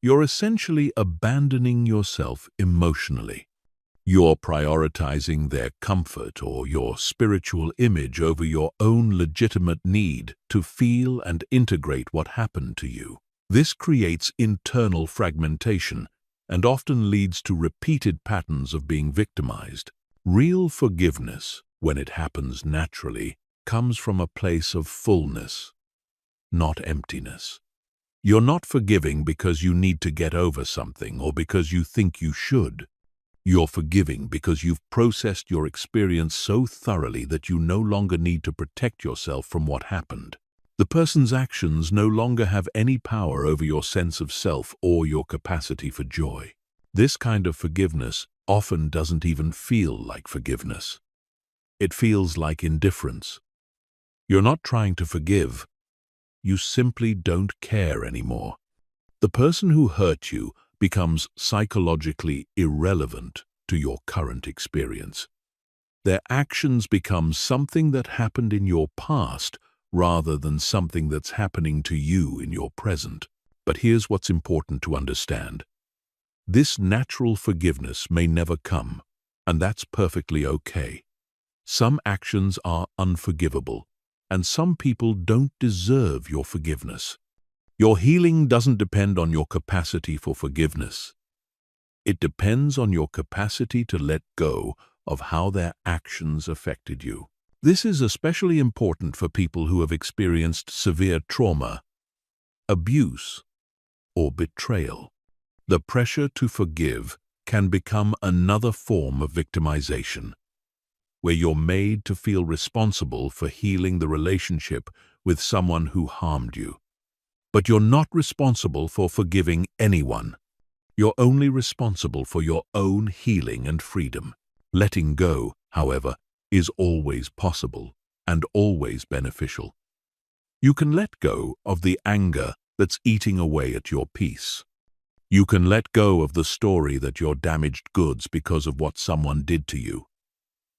you're essentially abandoning yourself emotionally. You're prioritizing their comfort or your spiritual image over your own legitimate need to feel and integrate what happened to you. This creates internal fragmentation and often leads to repeated patterns of being victimized. Real forgiveness, when it happens naturally, comes from a place of fullness, not emptiness. You're not forgiving because you need to get over something or because you think you should. You're forgiving because you've processed your experience so thoroughly that you no longer need to protect yourself from what happened. The person's actions no longer have any power over your sense of self or your capacity for joy. This kind of forgiveness often doesn't even feel like forgiveness. It feels like indifference. You're not trying to forgive. You simply don't care anymore. The person who hurt you becomes psychologically irrelevant to your current experience. Their actions become something that happened in your past rather than something that's happening to you in your present. But here's what's important to understand. This natural forgiveness may never come, and that's perfectly okay. Some actions are unforgivable, and some people don't deserve your forgiveness. Your healing doesn't depend on your capacity for forgiveness. It depends on your capacity to let go of how their actions affected you. This is especially important for people who have experienced severe trauma, abuse, or betrayal. The pressure to forgive can become another form of victimization. where you're made to feel responsible for healing the relationship with someone who harmed you. But you're not responsible for forgiving anyone. You're only responsible for your own healing and freedom. Letting go, however, is always possible and always beneficial. You can let go of the anger that's eating away at your peace. You can let go of the story that you're damaged goods because of what someone did to you.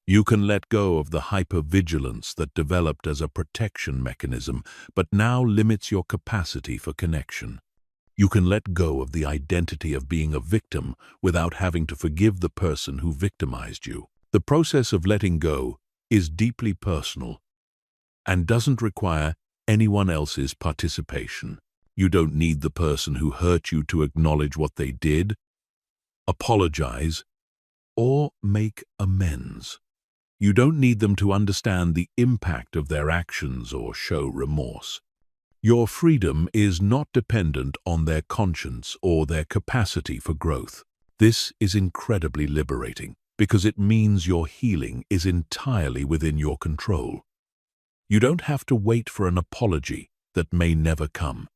You can let go of the hypervigilance that developed as a protection mechanism but now limits your capacity for connection. You can let go of the identity of being a victim without having to forgive the person who victimized you. The process of letting go is deeply personal and doesn't require anyone else's participation. You don't need the person who hurt you to acknowledge what they did, apologize, or make amends. You don't need them to understand the impact of their actions or show remorse. Your freedom is not dependent on their conscience or their capacity for growth. This is incredibly liberating because it means your healing is entirely within your control. You don't have to wait for an apology that may never come.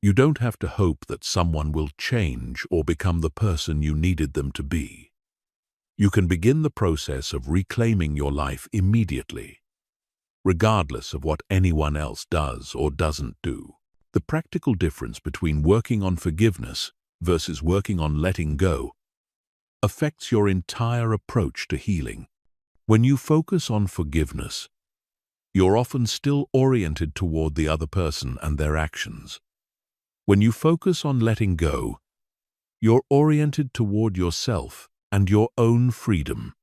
You don't have to hope that someone will change or become the person you needed them to be. You can begin the process of reclaiming your life immediately, regardless of what anyone else does or doesn't do. The practical difference between working on forgiveness versus working on letting go affects your entire approach to healing. When you focus on forgiveness, you're often still oriented toward the other person and their actions. When you focus on letting go, you're oriented toward yourself and your own freedom.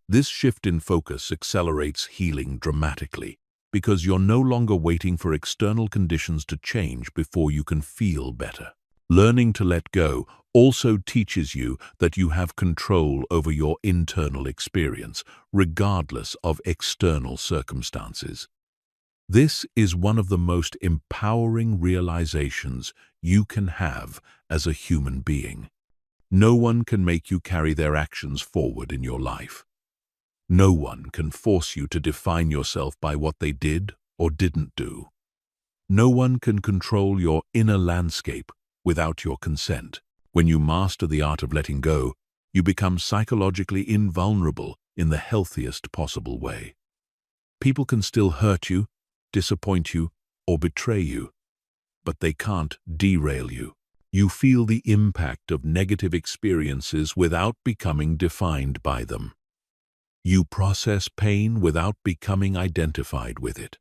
This shift in focus accelerates healing dramatically because you're no longer waiting for external conditions to change before you can feel better. Learning to let go also teaches you that you have control over your internal experience, regardless of external circumstances. This is one of the most empowering realizations you can have as a human being. No one can make you carry their actions forward in your life. No one can force you to define yourself by what they did or didn't do. No one can control your inner landscape without your consent. When you master the art of letting go, you become psychologically invulnerable in the healthiest possible way. People can still hurt you, disappoint you, or betray you, but they can't derail you. You feel the impact of negative experiences without becoming defined by them. You process pain without becoming identified with it.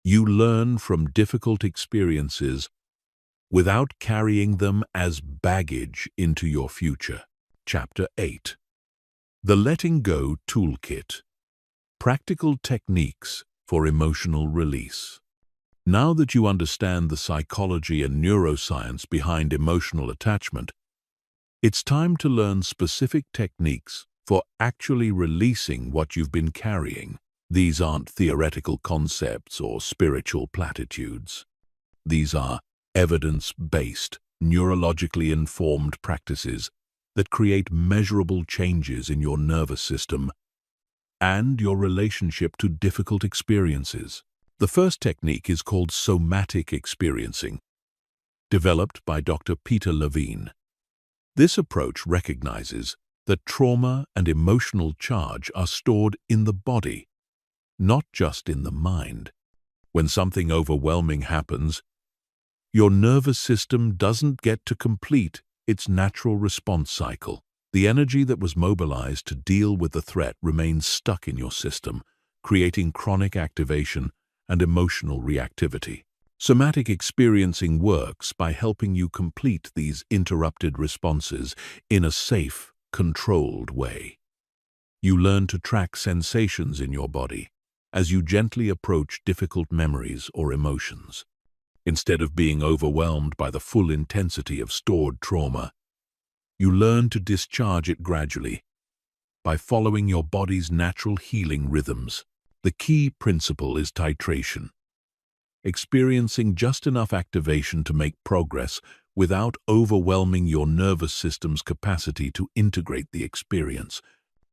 You learn from difficult experiences without carrying them as baggage into your future. Chapter 8. The Letting Go Toolkit. Practical Techniques for Emotional Release. Now that you understand the psychology and neuroscience behind emotional attachment, it's time to learn specific techniques for actually releasing what you've been carrying. These aren't theoretical concepts or spiritual platitudes. These are evidence-based, neurologically informed practices that create measurable changes in your nervous system and your relationship to difficult experiences. The first technique is called somatic experiencing, developed by Dr. Peter Levine. This approach recognizes that trauma and emotional charge are stored in the body, not just in the mind. When something overwhelming happens, your nervous system doesn't get to complete its natural response cycle. The energy that was mobilized to deal with the threat remains stuck in your system, creating chronic activation and emotional reactivity. Somatic experiencing works by helping you complete these interrupted responses in a safe, controlled way. You learn to track sensations in your body as you gently approach difficult memories or emotions. Instead of being overwhelmed by the full intensity of stored trauma, you learn to discharge it gradually by following your body's natural healing rhythms. The key principle is titration, experiencing just enough activation to make progress without overwhelming your nervous system's capacity to integrate the experience.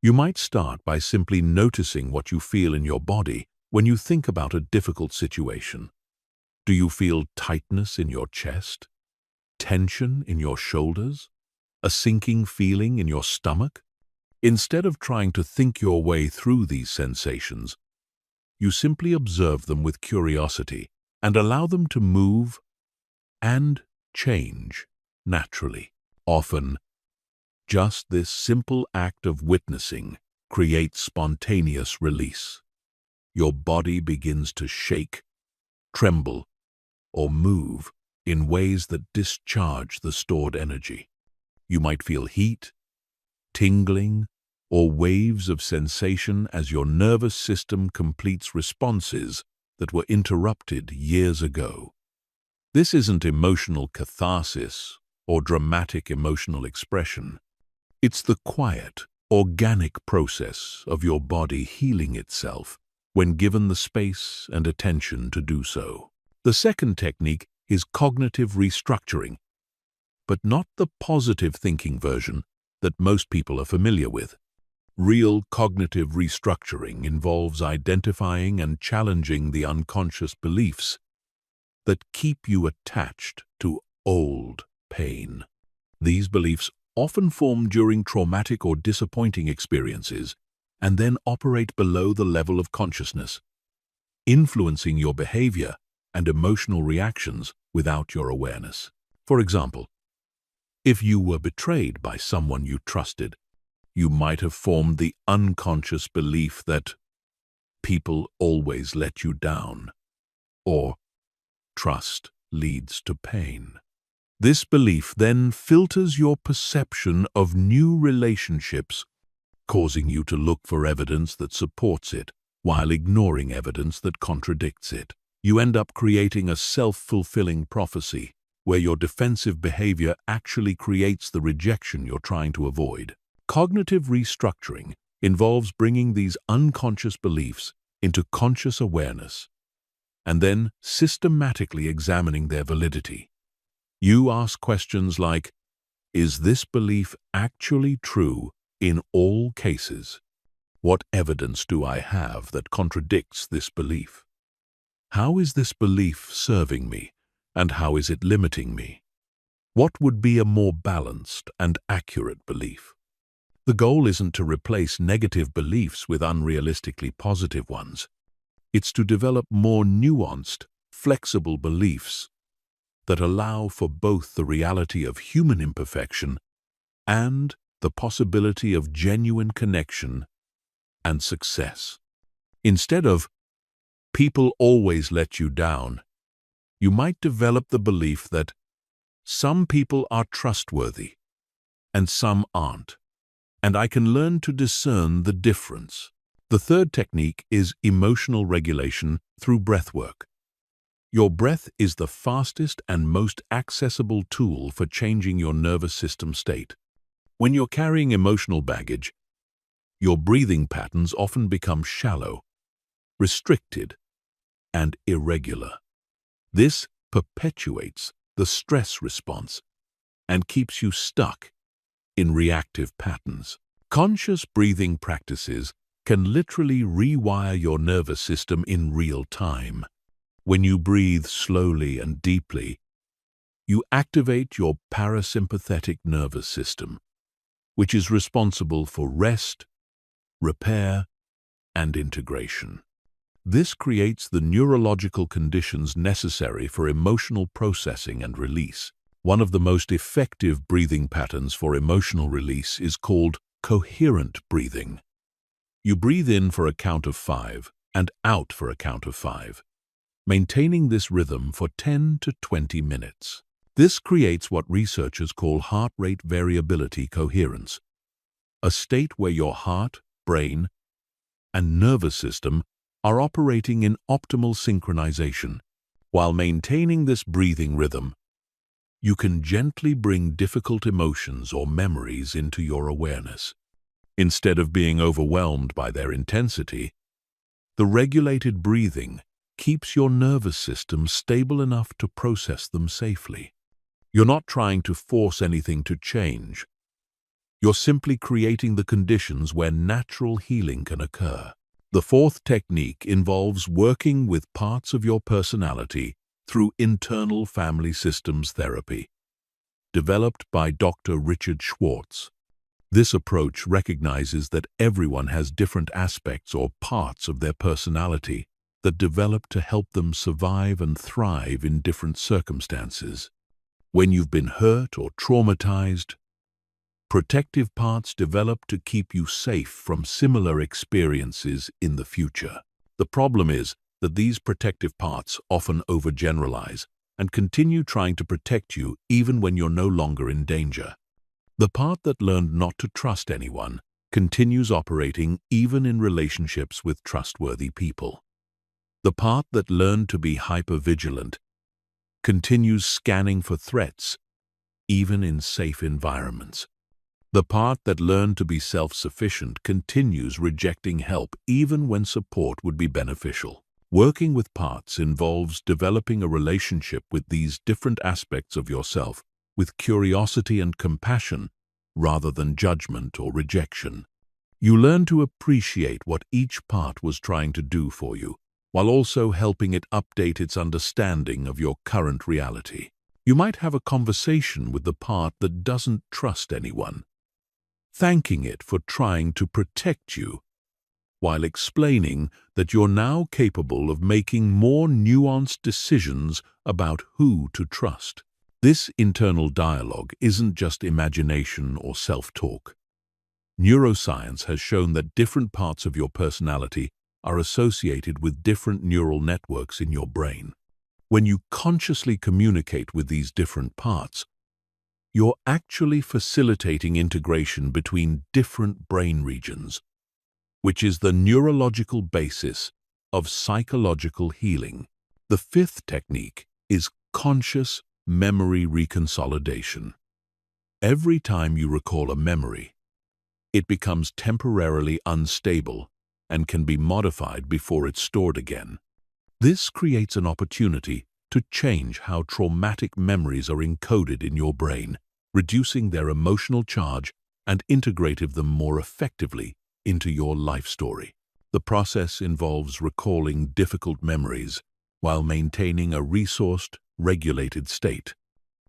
You might start by simply noticing what you feel in your body when you think about a difficult situation. Do you feel tightness in your chest? Tension in your shoulders? A sinking feeling in your stomach? Instead of trying to think your way through these sensations, you simply observe them with curiosity and allow them to move and change naturally. Often, just this simple act of witnessing creates spontaneous release. Your body begins to shake, tremble, or move in ways that discharge the stored energy. You might feel heat, tingling, or waves of sensation as your nervous system completes responses that were interrupted years ago. This isn't emotional catharsis or dramatic emotional expression. It's the quiet, organic process of your body healing itself when given the space and attention to do so. The second technique is cognitive restructuring, but not the positive thinking version that most people are familiar with. Real cognitive restructuring involves identifying and challenging the unconscious beliefs that keep you attached to old pain. These beliefs often form during traumatic or disappointing experiences and then operate below the level of consciousness, influencing your behavior and emotional reactions without your awareness. For example, if you were betrayed by someone you trusted, you might have formed the unconscious belief that people always let you down, or trust leads to pain. This belief then filters your perception of new relationships, causing you to look for evidence that supports it while ignoring evidence that contradicts it. You end up creating a self-fulfilling prophecy where your defensive behavior actually creates the rejection you're trying to avoid. Cognitive restructuring involves bringing these unconscious beliefs into conscious awareness and then systematically examining their validity. You ask questions like, is this belief actually true in all cases? What evidence do I have that contradicts this belief? How is this belief serving me, and how is it limiting me? What would be a more balanced and accurate belief? The goal isn't to replace negative beliefs with unrealistically positive ones. It's to develop more nuanced, flexible beliefs that allow for both the reality of human imperfection and the possibility of genuine connection and success. Instead of, people always let you down, you might develop the belief that some people are trustworthy and some aren't, and I can learn to discern the difference. The third technique is emotional regulation through breathwork. Your breath is the fastest and most accessible tool for changing your nervous system state. When you're carrying emotional baggage, your breathing patterns often become shallow, restricted, and irregular. This perpetuates the stress response and keeps you stuck in reactive patterns. Conscious breathing practices can literally rewire your nervous system in real time. When you breathe slowly and deeply, you activate your parasympathetic nervous system, which is responsible for rest, repair, and integration. This creates the neurological conditions necessary for emotional processing and release. One of the most effective breathing patterns for emotional release is called coherent breathing. You breathe in for a count of 5 and out for a count of 5, maintaining this rhythm for 10 to 20 minutes. This creates what researchers call heart rate variability coherence, a state where your heart, brain, and nervous system are operating in optimal synchronization. While maintaining this breathing rhythm, you can gently bring difficult emotions or memories into your awareness. Instead of being overwhelmed by their intensity, the regulated breathing keeps your nervous system stable enough to process them safely. You're not trying to force anything to change. You're simply creating the conditions where natural healing can occur. The fourth technique involves working with parts of your personality through internal family systems therapy, developed by Dr. Richard Schwartz. This approach recognizes that everyone has different aspects or parts of their personality that develop to help them survive and thrive in different circumstances. When you've been hurt or traumatized, protective parts develop to keep you safe from similar experiences in the future. The problem is that these protective parts often overgeneralize and continue trying to protect you even when you're no longer in danger. The part that learned not to trust anyone continues operating even in relationships with trustworthy people. The part that learned to be hypervigilant continues scanning for threats even in safe environments. The part that learned to be self-sufficient continues rejecting help even when support would be beneficial. Working with parts involves developing a relationship with these different aspects of yourself with curiosity and compassion rather than judgment or rejection. You learn to appreciate what each part was trying to do for you, while also helping it update its understanding of your current reality. You might have a conversation with the part that doesn't trust anyone, thanking it for trying to protect you, while explaining that you're now capable of making more nuanced decisions about who to trust. This internal dialogue isn't just imagination or self-talk. Neuroscience has shown that different parts of your personality are associated with different neural networks in your brain. When you consciously communicate with these different parts, you're actually facilitating integration between different brain regions, which is the neurological basis of psychological healing. The fifth technique is conscious memory reconsolidation. Every time you recall a memory, it becomes temporarily unstable and can be modified before it's stored again. This creates an opportunity to change how traumatic memories are encoded in your brain, reducing their emotional charge and integrating them more effectively into your life story. The process involves recalling difficult memories while maintaining a resourced, regulated state.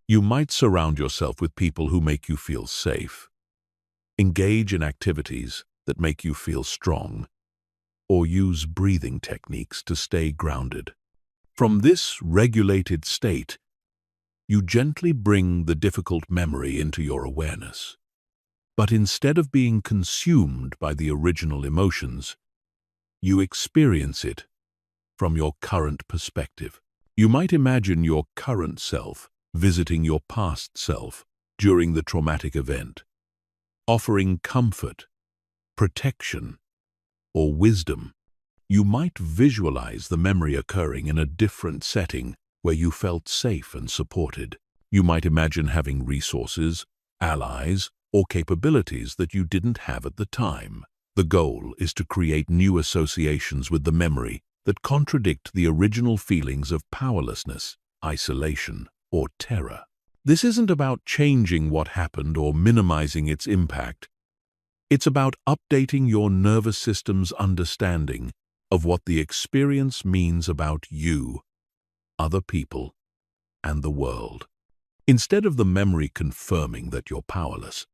You might surround yourself with people who make you feel safe, engage in activities that make you feel strong, or use breathing techniques to stay grounded. From this regulated state, you gently bring the difficult memory into your awareness. But instead of being consumed by the original emotions, you experience it from your current perspective. You might imagine your current self visiting your past self during the traumatic event, offering comfort, protection, or wisdom. You might visualize the memory occurring in a different setting where you felt safe and supported. You might imagine having resources, allies, or capabilities that you didn't have at the time. The goal is to create new associations with the memory that contradict the original feelings of powerlessness, isolation, or terror. This isn't about changing what happened or minimizing its impact. It's about updating your nervous system's understanding of what the experience means about you, other people, and the world. Instead of the memory confirming that you're powerless,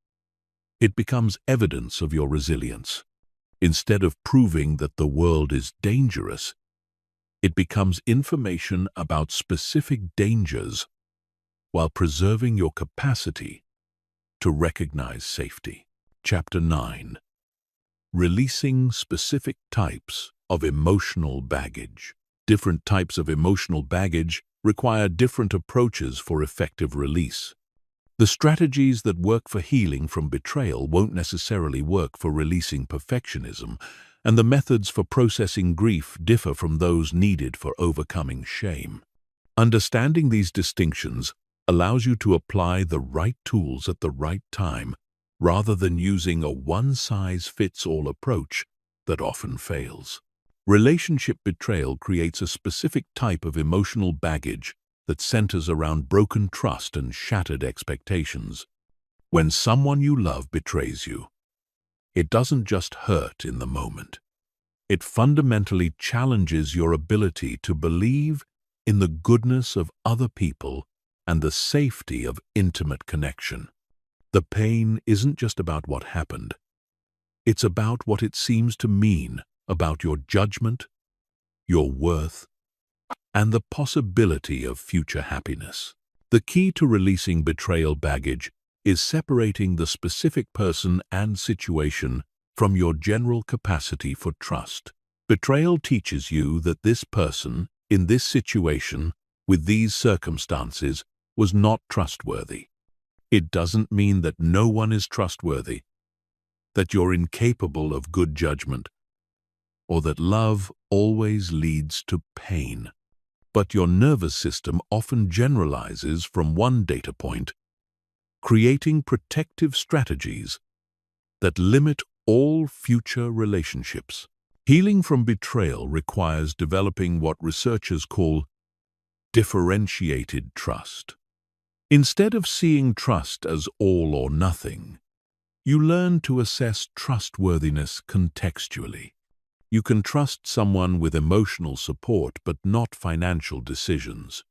it becomes evidence of your resilience. Instead of proving that the world is dangerous, it becomes information about specific dangers while preserving your capacity to recognize safety. Chapter 9. Releasing specific types of emotional baggage. Different types of emotional baggage require different approaches for effective release. The strategies that work for healing from betrayal won't necessarily work for releasing perfectionism, and the methods for processing grief differ from those needed for overcoming shame. Understanding these distinctions allows you to apply the right tools at the right time, rather than using a one-size-fits-all approach that often fails. Relationship betrayal creates a specific type of emotional baggage that centers around broken trust and shattered expectations. When someone you love betrays you, it doesn't just hurt in the moment. It fundamentally challenges your ability to believe in the goodness of other people and the safety of intimate connection. The pain isn't just about what happened. It's about what it seems to mean about your judgment, your worth, and the possibility of future happiness. The key to releasing betrayal baggage is separating the specific person and situation from your general capacity for trust. Betrayal teaches you that this person, in this situation, with these circumstances, was not trustworthy. It doesn't mean that no one is trustworthy, that you're incapable of good judgment, or that love always leads to pain. But your nervous system often generalizes from one data point, creating protective strategies that limit all future relationships. Healing from betrayal requires developing what researchers call differentiated trust. Instead of seeing trust as all or nothing, you learn to assess trustworthiness contextually. You can trust someone with emotional support but not financial decisions.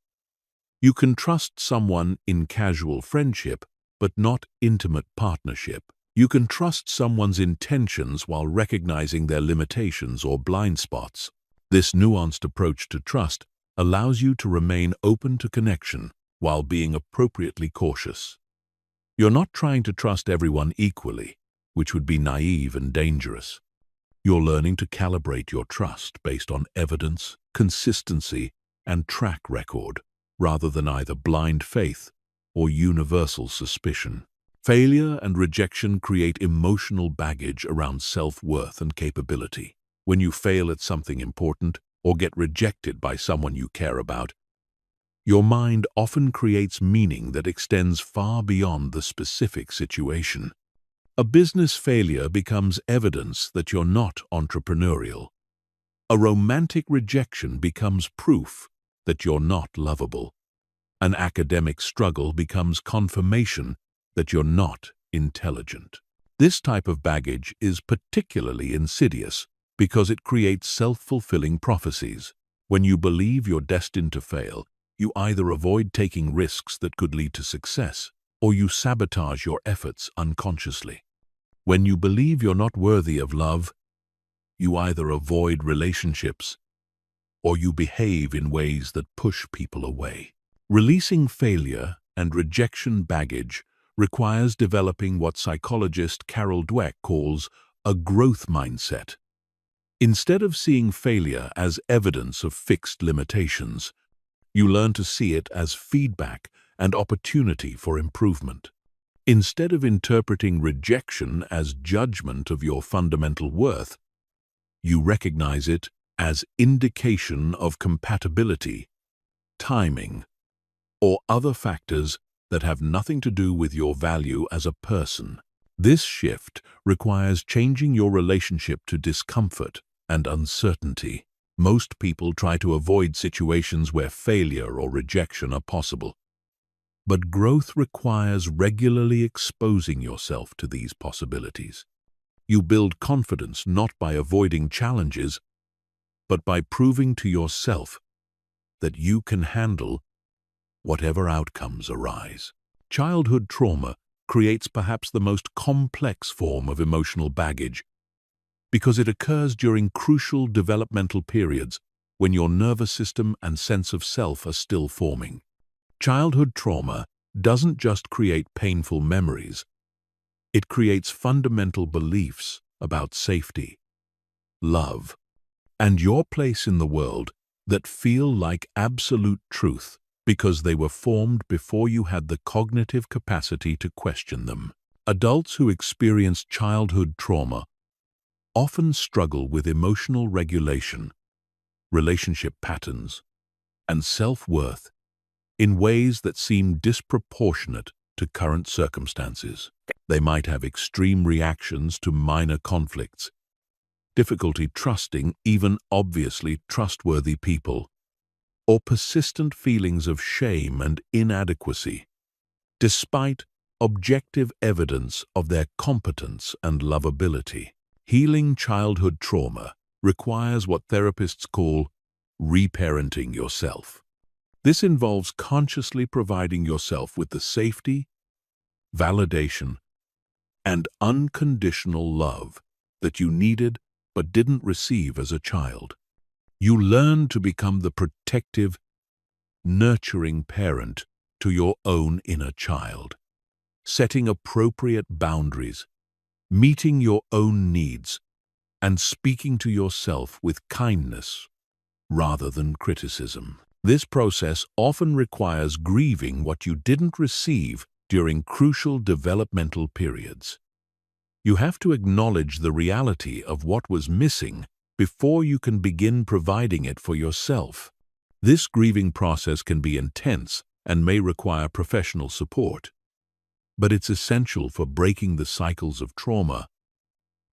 You can trust someone in casual friendship but not intimate partnership. You can trust someone's intentions while recognizing their limitations or blind spots. This nuanced approach to trust allows you to remain open to connection while being appropriately cautious. You're not trying to trust everyone equally, which would be naive and dangerous. You're learning to calibrate your trust based on evidence, consistency, and track record, rather than either blind faith or universal suspicion. Failure and rejection create emotional baggage around self-worth and capability. When you fail at something important or get rejected by someone you care about, your mind often creates meaning that extends far beyond the specific situation. A business failure becomes evidence that you're not entrepreneurial. A romantic rejection becomes proof that you're not lovable. An academic struggle becomes confirmation that you're not intelligent. This type of baggage is particularly insidious because it creates self-fulfilling prophecies. When you believe you're destined to fail, you either avoid taking risks that could lead to success, or you sabotage your efforts unconsciously. When you believe you're not worthy of love, you either avoid relationships, or you behave in ways that push people away. Releasing failure and rejection baggage requires developing what psychologist Carol Dweck calls a growth mindset. Instead of seeing failure as evidence of fixed limitations, you learn to see it as feedback and opportunity for improvement. Instead of interpreting rejection as judgment of your fundamental worth, you recognize it as indication of compatibility, timing, or other factors that have nothing to do with your value as a person. This shift requires changing your relationship to discomfort and uncertainty. Most people try to avoid situations where failure or rejection are possible. But growth requires regularly exposing yourself to these possibilities. You build confidence not by avoiding challenges, but by proving to yourself that you can handle whatever outcomes arise. Childhood trauma creates perhaps the most complex form of emotional baggage because it occurs during crucial developmental periods when your nervous system and sense of self are still forming. Childhood trauma doesn't just create painful memories, it creates fundamental beliefs about safety, love, and your place in the world that feel like absolute truth because they were formed before you had the cognitive capacity to question them. Adults who experience childhood trauma often struggle with emotional regulation, relationship patterns, and self-worth in ways that seem disproportionate to current circumstances. They might have extreme reactions to minor conflicts, difficulty trusting even obviously trustworthy people, or persistent feelings of shame and inadequacy. Despite objective evidence of their competence and lovability. Healing childhood trauma requires what therapists call reparenting yourself. This involves consciously providing yourself with the safety, validation, and unconditional love that you needed but didn't receive as a child. You learn to become the protective, nurturing parent to your own inner child, setting appropriate boundaries, meeting your own needs, and speaking to yourself with kindness rather than criticism. This process often requires grieving what you didn't receive during crucial developmental periods. You have to acknowledge the reality of what was missing before you can begin providing it for yourself. This grieving process can be intense and may require professional support, but it's essential for breaking the cycles of trauma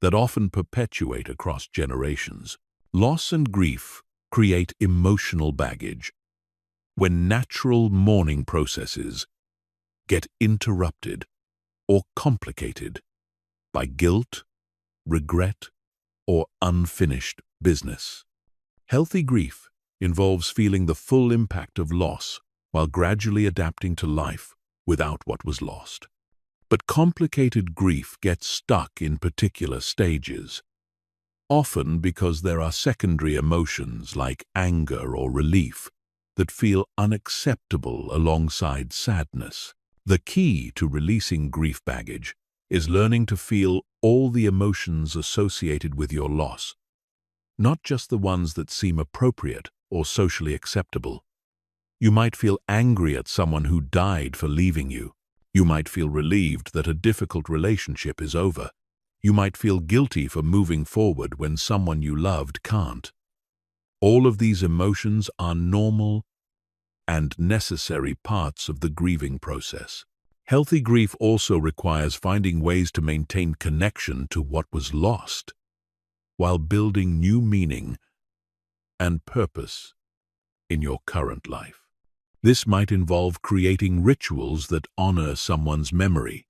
that often perpetuate across generations. Loss and grief create emotional baggage. When natural mourning processes get interrupted or complicated by guilt, regret, or unfinished business. Healthy grief involves feeling the full impact of loss while gradually adapting to life without what was lost. But complicated grief gets stuck in particular stages, often because there are secondary emotions like anger or relief that feel unacceptable alongside sadness. The key to releasing grief baggage is learning to feel all the emotions associated with your loss, not just the ones that seem appropriate or socially acceptable. You might feel angry at someone who died for leaving you. You might feel relieved that a difficult relationship is over. You might feel guilty for moving forward when someone you loved can't. All of these emotions are normal and necessary parts of the grieving process. Healthy grief also requires finding ways to maintain connection to what was lost, while building new meaning and purpose in your current life. This might involve creating rituals that honor someone's memory,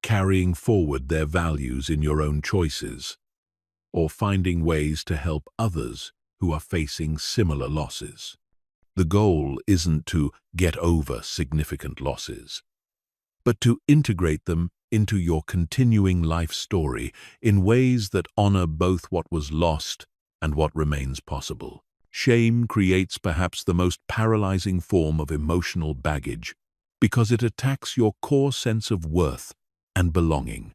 carrying forward their values in your own choices, or finding ways to help others who are facing similar losses. The goal isn't to get over significant losses, but to integrate them into your continuing life story in ways that honor both what was lost and what remains possible. Shame creates perhaps the most paralyzing form of emotional baggage because it attacks your core sense of worth and belonging.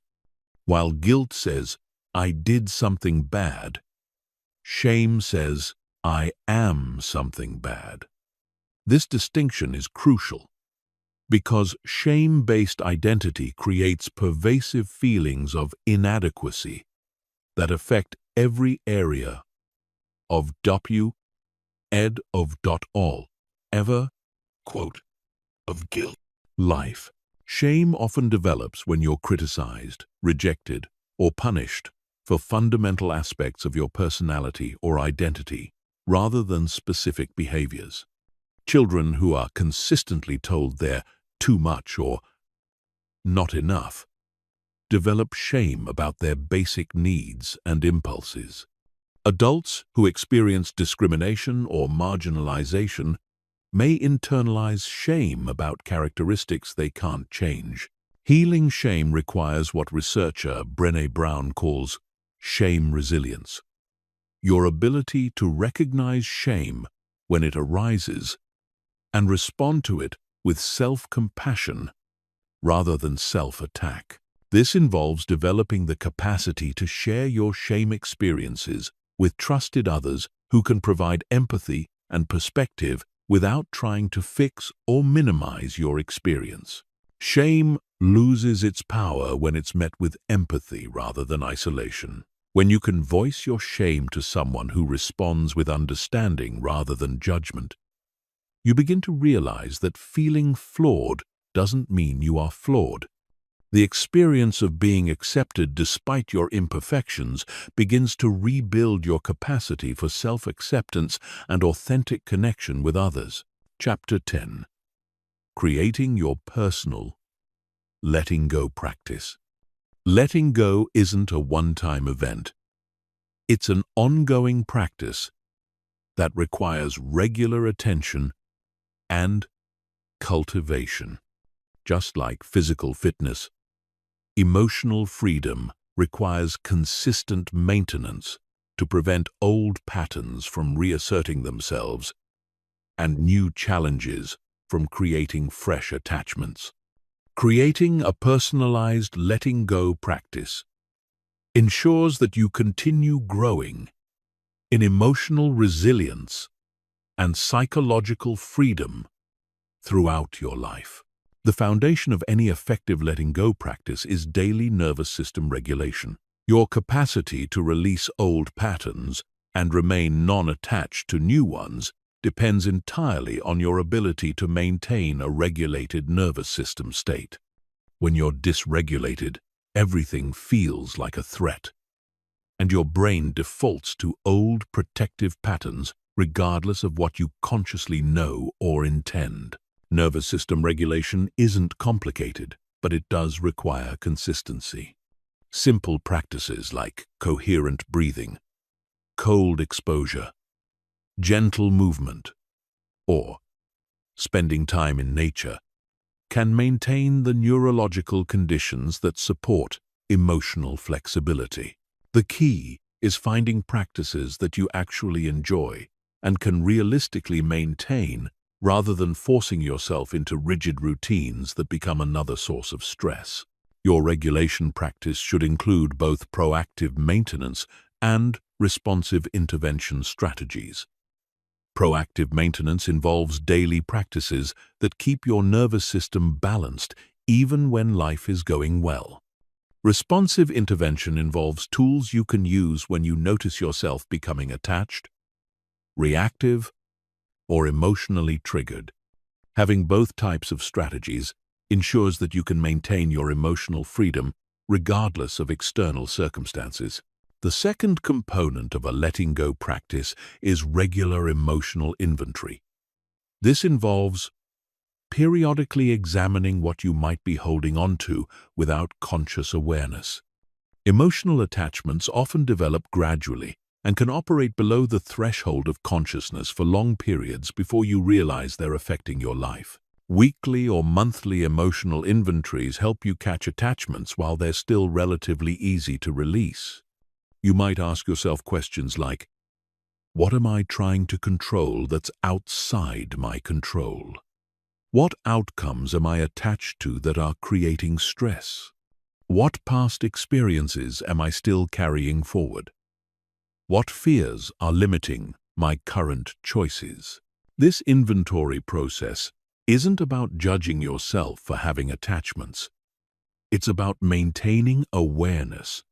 While guilt says, "I did something bad," shame says, "I am something bad." This distinction is crucial because shame-based identity creates pervasive feelings of inadequacy that affect every area of all ever, quote, of guilt life. Shame often develops when you're criticized, rejected, or punished for fundamental aspects of your personality or identity rather than specific behaviors. Children who are consistently told they're too much or not enough develop shame about their basic needs and impulses. Adults who experience discrimination or marginalization may internalize shame about characteristics they can't change. Healing shame requires what researcher Brené Brown calls shame resilience. Your ability to recognize shame when it arises and respond to it with self-compassion rather than self-attack. This involves developing the capacity to share your shame experiences with trusted others who can provide empathy and perspective without trying to fix or minimize your experience. Shame loses its power when it's met with empathy rather than isolation. When you can voice your shame to someone who responds with understanding rather than judgment, you begin to realize that feeling flawed doesn't mean you are flawed. The experience of being accepted despite your imperfections begins to rebuild your capacity for self-acceptance and authentic connection with others. Chapter 10. Creating your personal, letting go practice. Letting go isn't a one-time event. It's an ongoing practice that requires regular attention and cultivation. Just like physical fitness, emotional freedom requires consistent maintenance to prevent old patterns from reasserting themselves and new challenges from creating fresh attachments. Creating a personalized letting go practice ensures that you continue growing in emotional resilience and psychological freedom throughout your life. The foundation of any effective letting go practice is daily nervous system regulation. Your capacity to release old patterns and remain non-attached to new ones depends entirely on your ability to maintain a regulated nervous system state. When you're dysregulated, everything feels like a threat, and your brain defaults to old protective patterns regardless of what you consciously know or intend. Nervous system regulation isn't complicated, but it does require consistency. Simple practices like coherent breathing, cold exposure, gentle movement, or spending time in nature can maintain the neurological conditions that support emotional flexibility. The key is finding practices that you actually enjoy and can realistically maintain rather than forcing yourself into rigid routines that become another source of stress. Your regulation practice should include both proactive maintenance and responsive intervention strategies. Proactive maintenance involves daily practices that keep your nervous system balanced even when life is going well. Responsive intervention involves tools you can use when you notice yourself becoming attached, reactive, or emotionally triggered. Having both types of strategies ensures that you can maintain your emotional freedom regardless of external circumstances. The second component of a letting go practice is regular emotional inventory. This involves periodically examining what you might be holding on to without conscious awareness. Emotional attachments often develop gradually and can operate below the threshold of consciousness for long periods before you realize they're affecting your life. Weekly or monthly emotional inventories help you catch attachments while they're still relatively easy to release. You might ask yourself questions like, what am I trying to control that's outside my control? What outcomes am I attached to that are creating stress? What past experiences am I still carrying forward? What fears are limiting my current choices? This inventory process isn't about judging yourself for having attachments. It's about maintaining awareness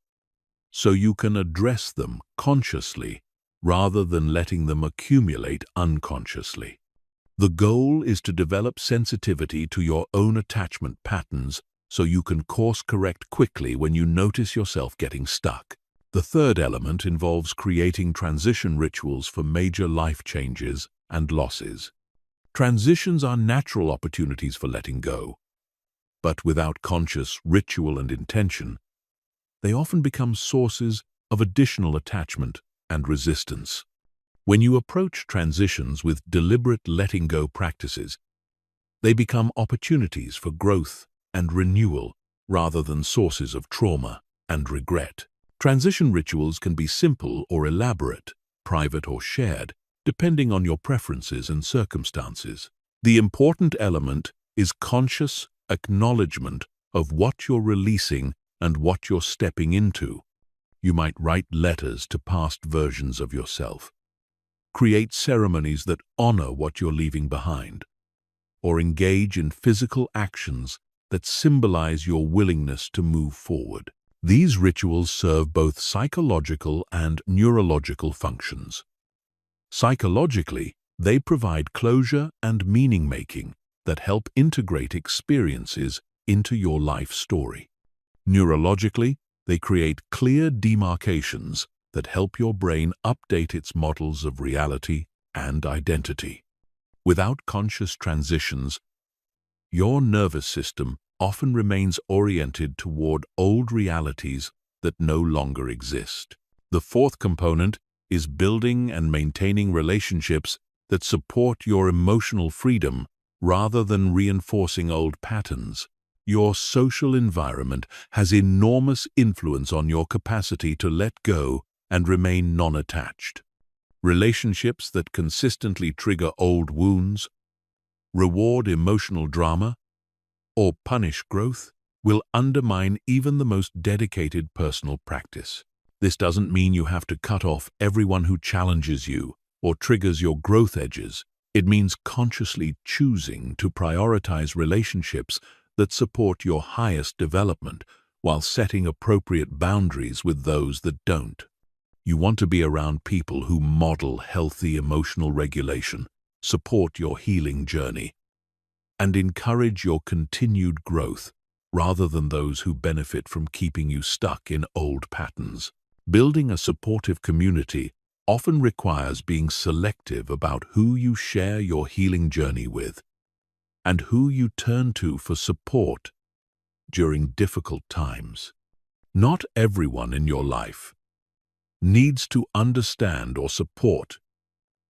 so you can address them consciously rather than letting them accumulate unconsciously. The goal is to develop sensitivity to your own attachment patterns so you can course-correct quickly when you notice yourself getting stuck. The third element involves creating transition rituals for major life changes and losses. Transitions are natural opportunities for letting go, but without conscious ritual and intention, they often become sources of additional attachment and resistance. When you approach transitions with deliberate letting go practices, they become opportunities for growth and renewal rather than sources of trauma and regret. Transition rituals can be simple or elaborate, private or shared, depending on your preferences and circumstances. The important element is conscious acknowledgement of what you're releasing and what you're stepping into. You might write letters to past versions of yourself, create ceremonies that honor what you're leaving behind, or engage in physical actions that symbolize your willingness to move forward. These rituals serve both psychological and neurological functions. Psychologically, they provide closure and meaning-making that help integrate experiences into your life story. Neurologically, they create clear demarcations that help your brain update its models of reality and identity. Without conscious transitions, your nervous system often remains oriented toward old realities that no longer exist. The fourth component is building and maintaining relationships that support your emotional freedom rather than reinforcing old patterns. Your social environment has enormous influence on your capacity to let go and remain non-attached. Relationships that consistently trigger old wounds, reward emotional drama, or punish growth will undermine even the most dedicated personal practice. This doesn't mean you have to cut off everyone who challenges you or triggers your growth edges. It means consciously choosing to prioritize relationships that support your highest development while setting appropriate boundaries with those that don't. You want to be around people who model healthy emotional regulation, support your healing journey, and encourage your continued growth rather than those who benefit from keeping you stuck in old patterns. Building a supportive community often requires being selective about who you share your healing journey with and who you turn to for support during difficult times. Not everyone in your life needs to understand or support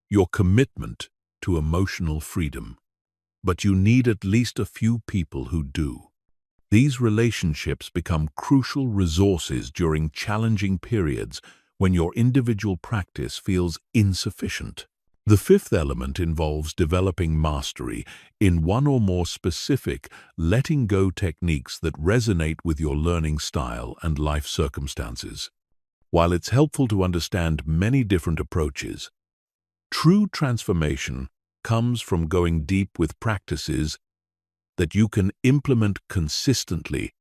your commitment to emotional freedom, but you need at least a few people who do. These relationships become crucial resources during challenging periods when your individual practice feels insufficient. The fifth element involves developing mastery in one or more specific letting go techniques that resonate with your learning style and life circumstances. While it's helpful to understand many different approaches, true transformation comes from going deep with practices that you can implement consistently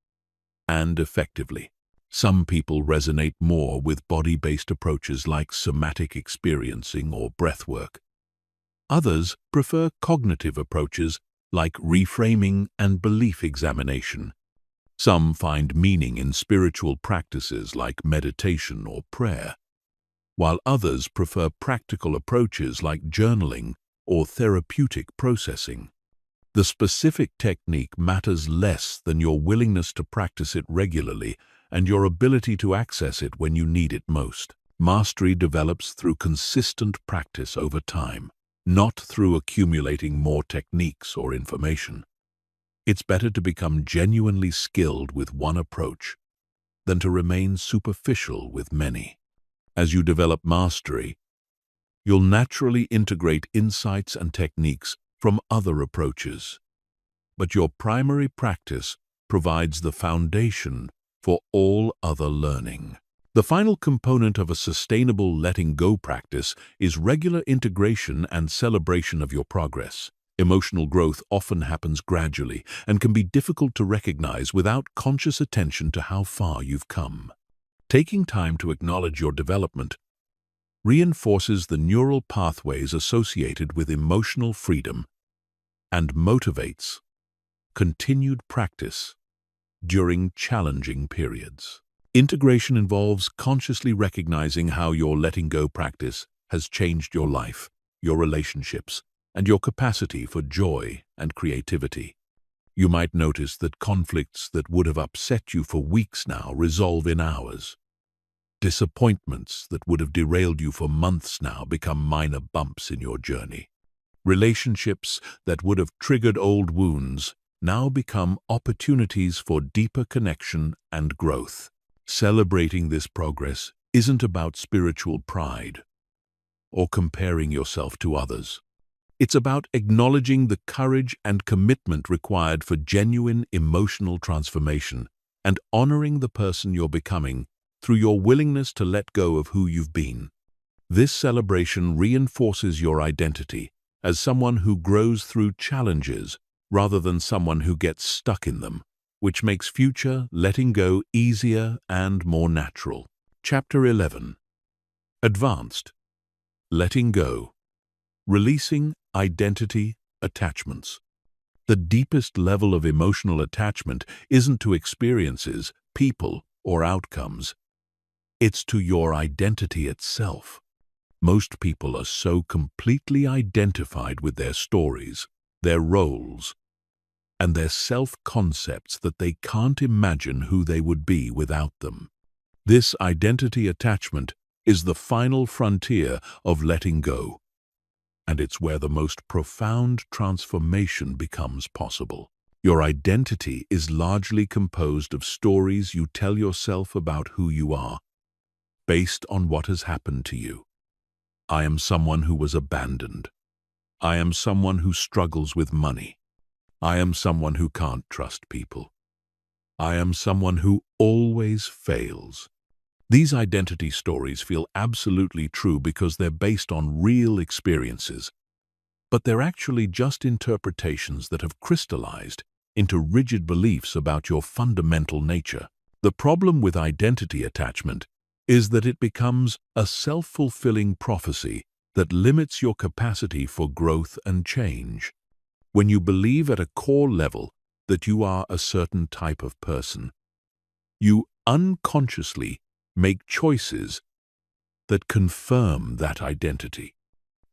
and effectively. Some people resonate more with body-based approaches like somatic experiencing or breathwork. Others prefer cognitive approaches like reframing and belief examination. Some find meaning in spiritual practices like meditation or prayer, while others prefer practical approaches like journaling or therapeutic processing. The specific technique matters less than your willingness to practice it regularly and your ability to access it when you need it most. Mastery develops through consistent practice over time, not through accumulating more techniques or information. It's better to become genuinely skilled with one approach than to remain superficial with many. As you develop mastery, you'll naturally integrate insights and techniques from other approaches, but your primary practice provides the foundation for all other learning. The final component of a sustainable letting go practice is regular integration and celebration of your progress. Emotional growth often happens gradually and can be difficult to recognize without conscious attention to how far you've come. Taking time to acknowledge your development reinforces the neural pathways associated with emotional freedom and motivates continued practice during challenging periods. Integration involves consciously recognizing how your letting go practice has changed your life, your relationships, and your capacity for joy and creativity. You might notice that conflicts that would have upset you for weeks now resolve in hours. Disappointments that would have derailed you for months now become minor bumps in your journey. Relationships that would have triggered old wounds now become opportunities for deeper connection and growth. Celebrating this progress isn't about spiritual pride or comparing yourself to others. It's about acknowledging the courage and commitment required for genuine emotional transformation and honoring the person you're becoming through your willingness to let go of who you've been. This celebration reinforces your identity as someone who grows through challenges rather than someone who gets stuck in them, which makes future letting go easier and more natural. Chapter 11. Advanced Letting Go. Releasing identity attachments. The deepest level of emotional attachment isn't to experiences, people, or outcomes. It's to your identity itself. Most people are so completely identified with their stories, their roles, and their self-concepts that they can't imagine who they would be without them. This identity attachment is the final frontier of letting go, and it's where the most profound transformation becomes possible. Your identity is largely composed of stories you tell yourself about who you are, based on what has happened to you. I am someone who was abandoned. I am someone who struggles with money. I am someone who can't trust people. I am someone who always fails. These identity stories feel absolutely true because they're based on real experiences, but they're actually just interpretations that have crystallized into rigid beliefs about your fundamental nature. The problem with identity attachment is that it becomes a self-fulfilling prophecy that limits your capacity for growth and change. When you believe at a core level that you are a certain type of person, you unconsciously make choices that confirm that identity.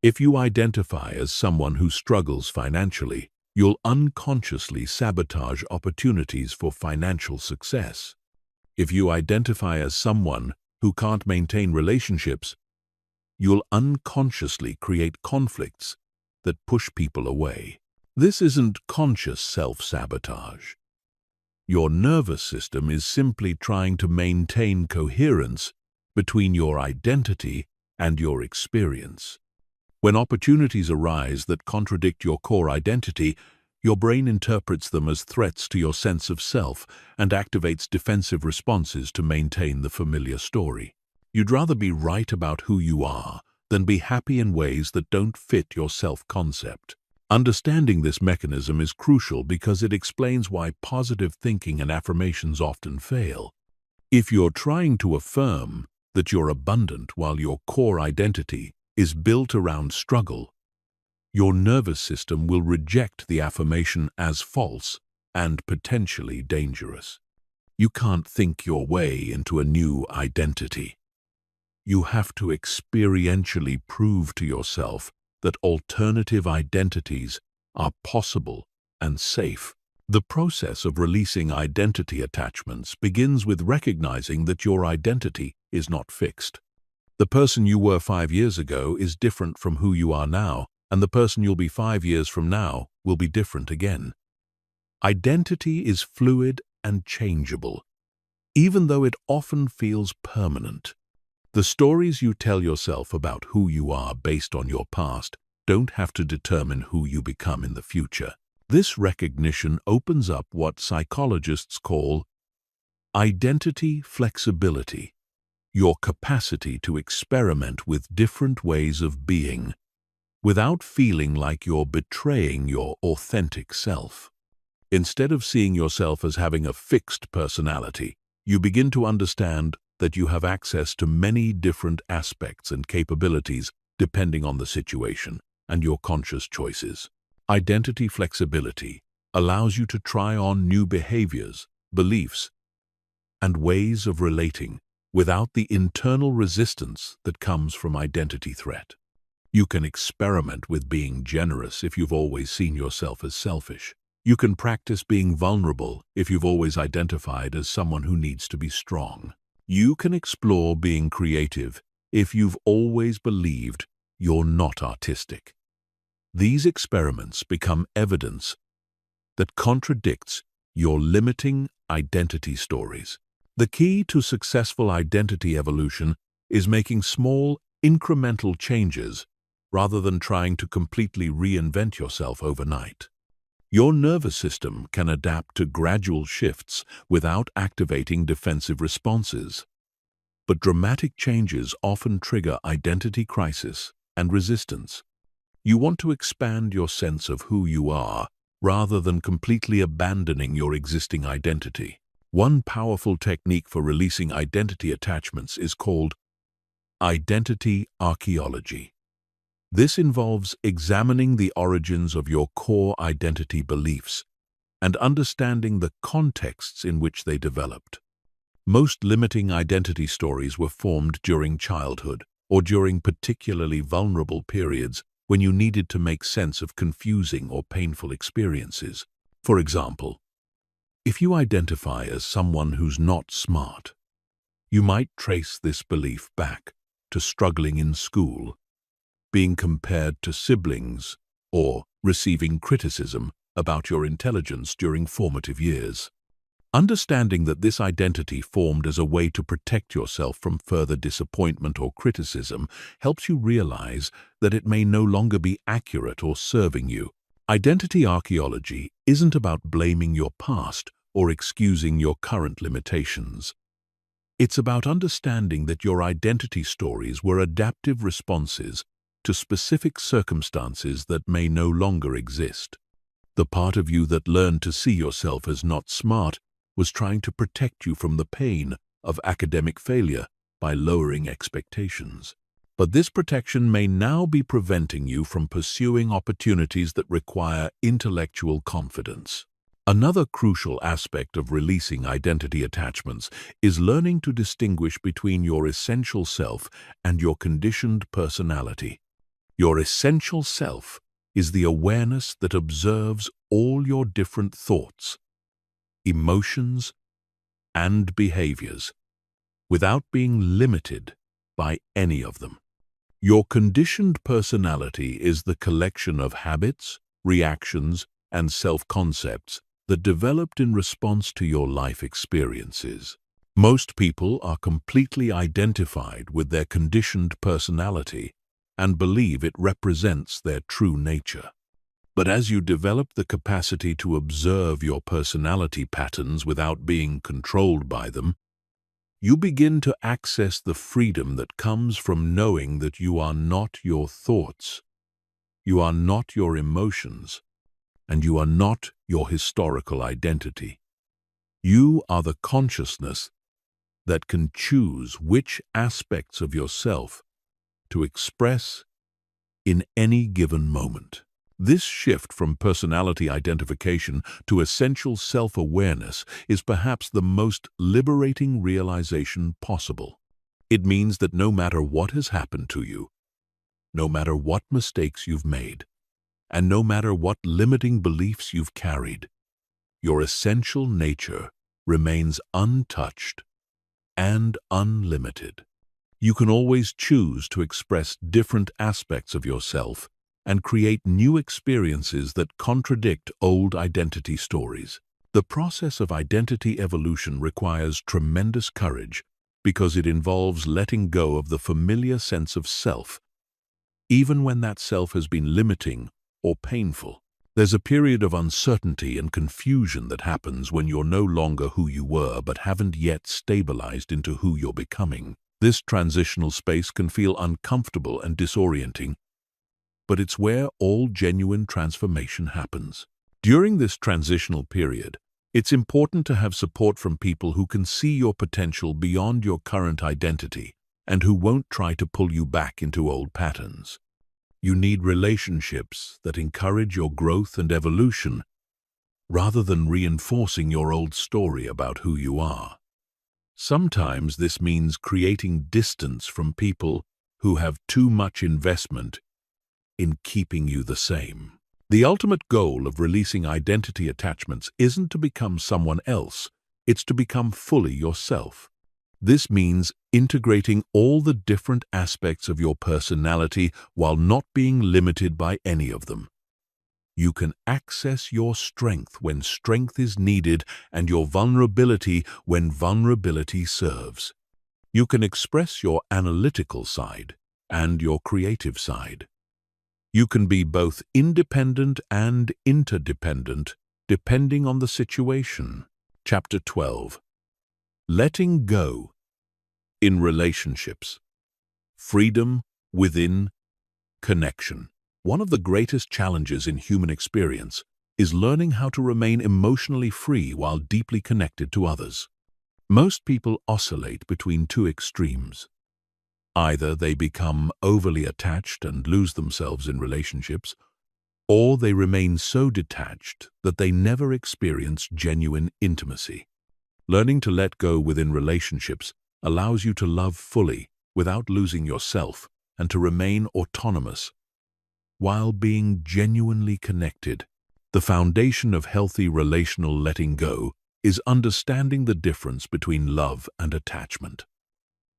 If you identify as someone who struggles financially, you'll unconsciously sabotage opportunities for financial success. If you identify as someone who can't maintain relationships, you'll unconsciously create conflicts that push people away. This isn't conscious self-sabotage. Your nervous system is simply trying to maintain coherence between your identity and your experience. When opportunities arise that contradict your core identity, your brain interprets them as threats to your sense of self and activates defensive responses to maintain the familiar story. You'd rather be right about who you are than be happy in ways that don't fit your self-concept. Understanding this mechanism is crucial because it explains why positive thinking and affirmations often fail. If you're trying to affirm that you're abundant while your core identity is built around struggle, your nervous system will reject the affirmation as false and potentially dangerous. You can't think your way into a new identity. You have to experientially prove to yourself that alternative identities are possible and safe. The process of releasing identity attachments begins with recognizing that your identity is not fixed. The person you were 5 years ago is different from who you are now, and the person you'll be 5 years from now will be different again. Identity is fluid and changeable, even though it often feels permanent. The stories you tell yourself about who you are based on your past don't have to determine who you become in the future. This recognition opens up what psychologists call identity flexibility, your capacity to experiment with different ways of being without feeling like you're betraying your authentic self. Instead of seeing yourself as having a fixed personality, you begin to understand that you have access to many different aspects and capabilities depending on the situation and your conscious choices. Identity flexibility allows you to try on new behaviors, beliefs, and ways of relating without the internal resistance that comes from identity threat. You can experiment with being generous if you've always seen yourself as selfish. You can practice being vulnerable if you've always identified as someone who needs to be strong. You can explore being creative if you've always believed you're not artistic. These experiments become evidence that contradicts your limiting identity stories. The key to successful identity evolution is making small, incremental changes rather than trying to completely reinvent yourself overnight. Your nervous system can adapt to gradual shifts without activating defensive responses. But dramatic changes often trigger identity crisis and resistance. You want to expand your sense of who you are rather than completely abandoning your existing identity. One powerful technique for releasing identity attachments is called identity archaeology. This involves examining the origins of your core identity beliefs and understanding the contexts in which they developed. Most limiting identity stories were formed during childhood or during particularly vulnerable periods when you needed to make sense of confusing or painful experiences. For example, if you identify as someone who's not smart, you might trace this belief back to struggling in school, being compared to siblings, or receiving criticism about your intelligence during formative years. Understanding that this identity formed as a way to protect yourself from further disappointment or criticism helps you realize that it may no longer be accurate or serving you. Identity archaeology isn't about blaming your past or excusing your current limitations. It's about understanding that your identity stories were adaptive responses to specific circumstances that may no longer exist. The part of you that learned to see yourself as not smart was trying to protect you from the pain of academic failure by lowering expectations. But this protection may now be preventing you from pursuing opportunities that require intellectual confidence. Another crucial aspect of releasing identity attachments is learning to distinguish between your essential self and your conditioned personality. Your essential self is the awareness that observes all your different thoughts, emotions, and behaviors without being limited by any of them. Your conditioned personality is the collection of habits, reactions, and self-concepts that developed in response to your life experiences. Most people are completely identified with their conditioned personality and believe it represents their true nature. But as you develop the capacity to observe your personality patterns without being controlled by them, you begin to access the freedom that comes from knowing that you are not your thoughts, you are not your emotions, and you are not your historical identity. You are the consciousness that can choose which aspects of yourself to express in any given moment. This shift from personality identification to essential self-awareness is perhaps the most liberating realization possible. It means that no matter what has happened to you, no matter what mistakes you've made, and no matter what limiting beliefs you've carried, your essential nature remains untouched and unlimited. You can always choose to express different aspects of yourself and create new experiences that contradict old identity stories. The process of identity evolution requires tremendous courage because it involves letting go of the familiar sense of self, even when that self has been limiting or painful. There's a period of uncertainty and confusion that happens when you're no longer who you were but haven't yet stabilized into who you're becoming. This transitional space can feel uncomfortable and disorienting, but it's where all genuine transformation happens. During this transitional period, it's important to have support from people who can see your potential beyond your current identity and who won't try to pull you back into old patterns. You need relationships that encourage your growth and evolution rather than reinforcing your old story about who you are. Sometimes this means creating distance from people who have too much investment in keeping you the same. The ultimate goal of releasing identity attachments isn't to become someone else, it's to become fully yourself. This means integrating all the different aspects of your personality while not being limited by any of them. You can access your strength when strength is needed and your vulnerability when vulnerability serves. You can express your analytical side and your creative side. You can be both independent and interdependent, depending on the situation. Chapter 12. Letting go in relationships. Freedom within connection. One of the greatest challenges in human experience is learning how to remain emotionally free while deeply connected to others. Most people oscillate between two extremes. Either they become overly attached and lose themselves in relationships, or they remain so detached that they never experience genuine intimacy. Learning to let go within relationships allows you to love fully without losing yourself and to remain autonomous while being genuinely connected. The foundation of healthy relational letting go is understanding the difference between love and attachment.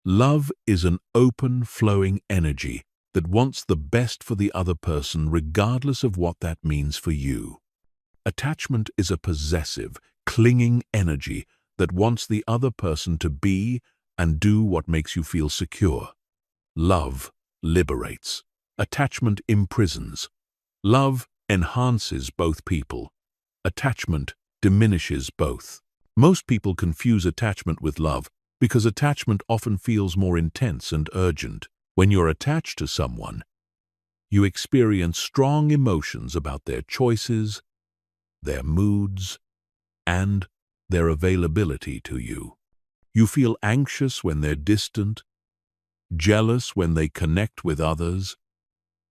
Love is an open, flowing energy that wants the best for the other person regardless of what that means for you. Attachment is a possessive, clinging energy that wants the other person to be and do what makes you feel secure. Love liberates. Attachment imprisons. Love enhances both people. Attachment diminishes both. Most people confuse attachment with love because attachment often feels more intense and urgent. When you're attached to someone, you experience strong emotions about their choices, their moods, and their availability to you. You feel anxious when they're distant, jealous when they connect with others,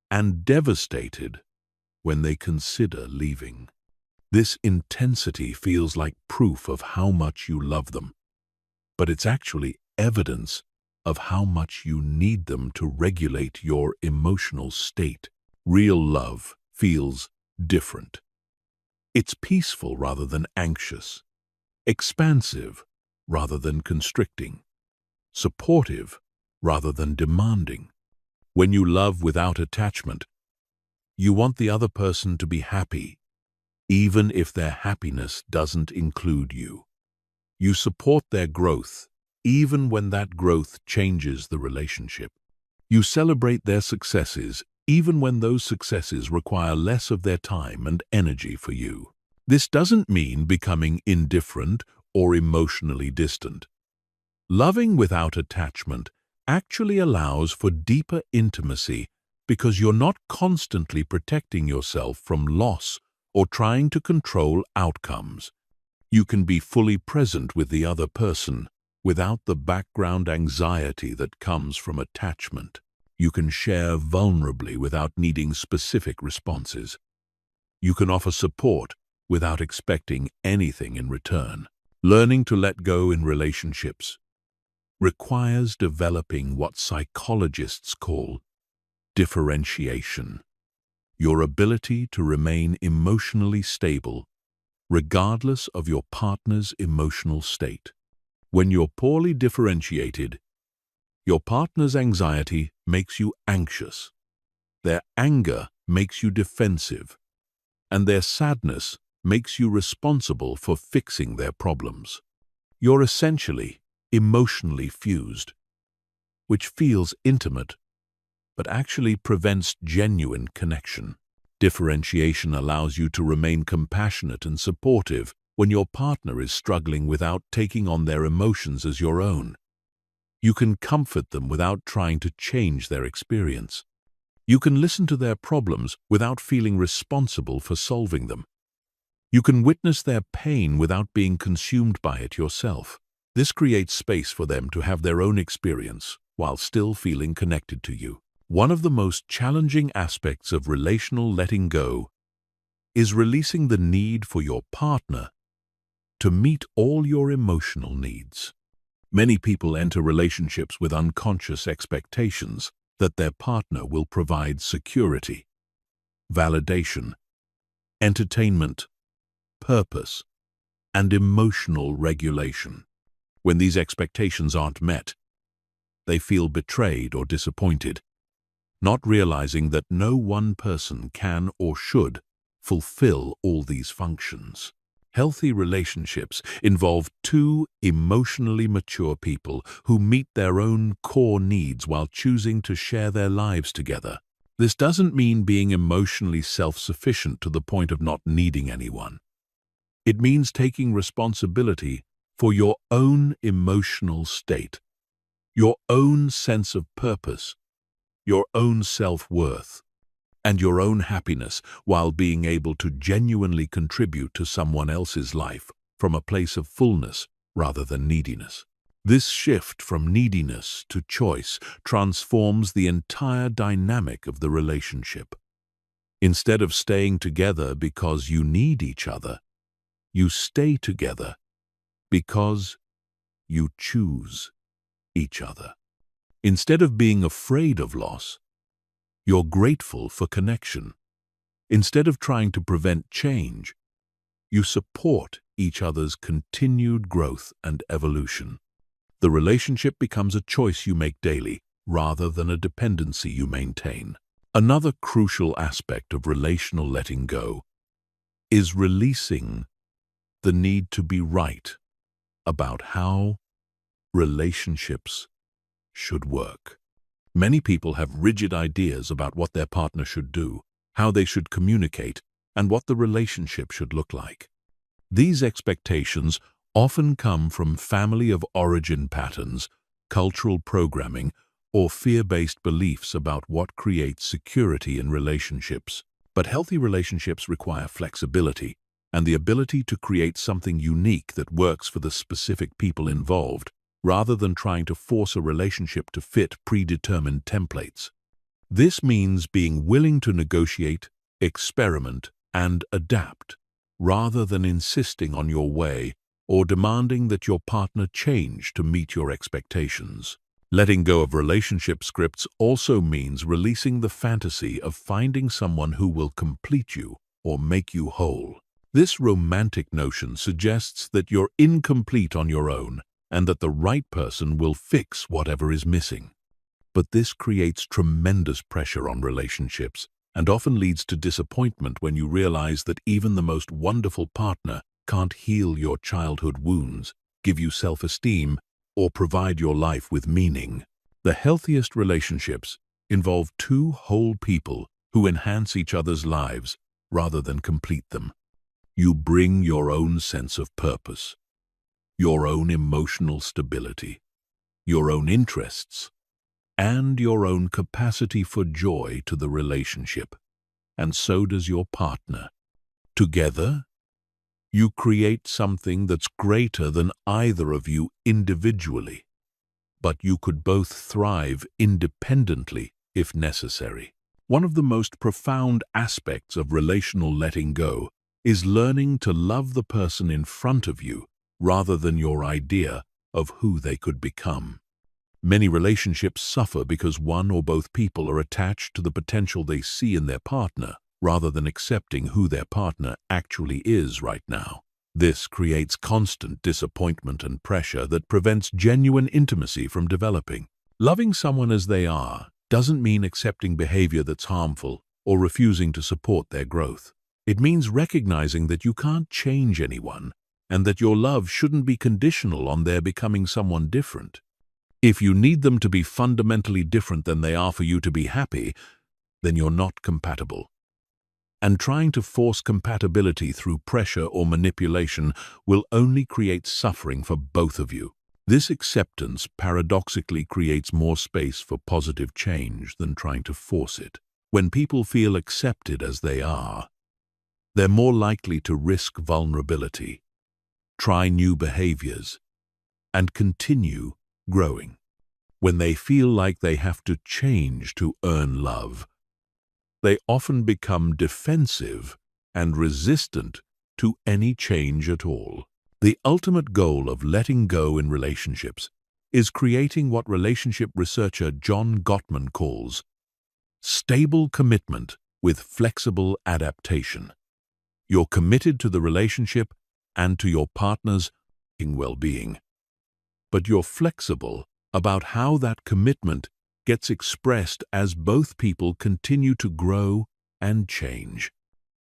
and devastated when they consider leaving. This intensity feels like proof of how much you love them, but it's actually evidence of how much you need them to regulate your emotional state. Real love feels different. It's peaceful rather than anxious, expansive rather than constricting, supportive rather than demanding. When you love without attachment, you want the other person to be happy, even if their happiness doesn't include you. You support their growth, even when that growth changes the relationship. You celebrate their successes, even when those successes require less of their time and energy for you. This doesn't mean becoming indifferent or emotionally distant. Loving without attachment actually allows for deeper intimacy because you're not constantly protecting yourself from loss or trying to control outcomes. You can be fully present with the other person without the background anxiety that comes from attachment. You can share vulnerably without needing specific responses. You can offer support without expecting anything in return. Learning to let go in relationships requires developing what psychologists call differentiation, your ability to remain emotionally stable regardless of your partner's emotional state. When you're poorly differentiated, your partner's anxiety makes you anxious, their anger makes you defensive, and their sadness makes you responsible for fixing their problems. You're essentially emotionally fused, which feels intimate but actually prevents genuine connection. Differentiation allows you to remain compassionate and supportive when your partner is struggling without taking on their emotions as your own. You can comfort them without trying to change their experience. You can listen to their problems without feeling responsible for solving them. You can witness their pain without being consumed by it yourself. This creates space for them to have their own experience while still feeling connected to you. One of the most challenging aspects of relational letting go is releasing the need for your partner to meet all your emotional needs. Many people enter relationships with unconscious expectations that their partner will provide security, validation, entertainment, purpose, and emotional regulation. When these expectations aren't met, they feel betrayed or disappointed, not realizing that no one person can or should fulfill all these functions. Healthy relationships involve two emotionally mature people who meet their own core needs while choosing to share their lives together. This doesn't mean being emotionally self-sufficient to the point of not needing anyone. It means taking responsibility for your own emotional state, your own sense of purpose, your own self-worth, and your own happiness while being able to genuinely contribute to someone else's life from a place of fullness rather than neediness. This shift from neediness to choice transforms the entire dynamic of the relationship. Instead of staying together because you need each other, you stay together because you choose each other. Instead of being afraid of loss, you're grateful for connection. Instead of trying to prevent change, you support each other's continued growth and evolution. The relationship becomes a choice you make daily, rather than a dependency you maintain. Another crucial aspect of relational letting go is releasing the need to be right about how relationships should work. Many people have rigid ideas about what their partner should do, how they should communicate, and what the relationship should look like. These expectations often come from family of origin patterns, cultural programming, or fear-based beliefs about what creates security in relationships. But healthy relationships require flexibility and the ability to create something unique that works for the specific people involved, rather than trying to force a relationship to fit predetermined templates. This means being willing to negotiate, experiment, and adapt, rather than insisting on your way or demanding that your partner change to meet your expectations. Letting go of relationship scripts also means releasing the fantasy of finding someone who will complete you or make you whole. This romantic notion suggests that you're incomplete on your own and that the right person will fix whatever is missing. But this creates tremendous pressure on relationships and often leads to disappointment when you realize that even the most wonderful partner can't heal your childhood wounds, give you self-esteem, or provide your life with meaning. The healthiest relationships involve two whole people who enhance each other's lives rather than complete them. You bring your own sense of purpose, your own emotional stability, your own interests, and your own capacity for joy to the relationship, and so does your partner. Together, you create something that's greater than either of you individually, but you could both thrive independently if necessary. One of the most profound aspects of relational letting go is learning to love the person in front of you rather than your idea of who they could become. Many relationships suffer because one or both people are attached to the potential they see in their partner, rather than accepting who their partner actually is right now. This creates constant disappointment and pressure that prevents genuine intimacy from developing. Loving someone as they are doesn't mean accepting behavior that's harmful or refusing to support their growth. It means recognizing that you can't change anyone and that your love shouldn't be conditional on their becoming someone different. If you need them to be fundamentally different than they are for you to be happy, then you're not compatible. And trying to force compatibility through pressure or manipulation will only create suffering for both of you. This acceptance paradoxically creates more space for positive change than trying to force it. When people feel accepted as they are, they're more likely to risk vulnerability, try new behaviors, and continue growing. When they feel like they have to change to earn love, they often become defensive and resistant to any change at all. The ultimate goal of letting go in relationships is creating what relationship researcher John Gottman calls stable commitment with flexible adaptation. You're committed to the relationship and to your partner's well-being, but you're flexible about how that commitment gets expressed as both people continue to grow and change.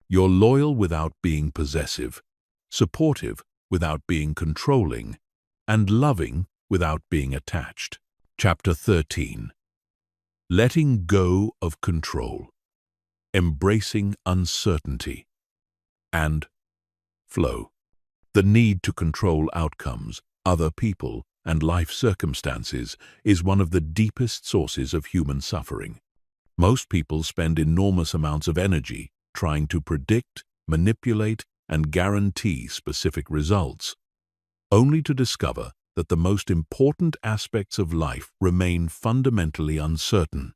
You're loyal without being possessive, supportive without being controlling, and loving without being attached. Chapter 13. Letting go of control, embracing uncertainty, and flow. The need to control outcomes, other people, and life circumstances is one of the deepest sources of human suffering. Most people spend enormous amounts of energy trying to predict, manipulate, and guarantee specific results, only to discover that the most important aspects of life remain fundamentally uncertain.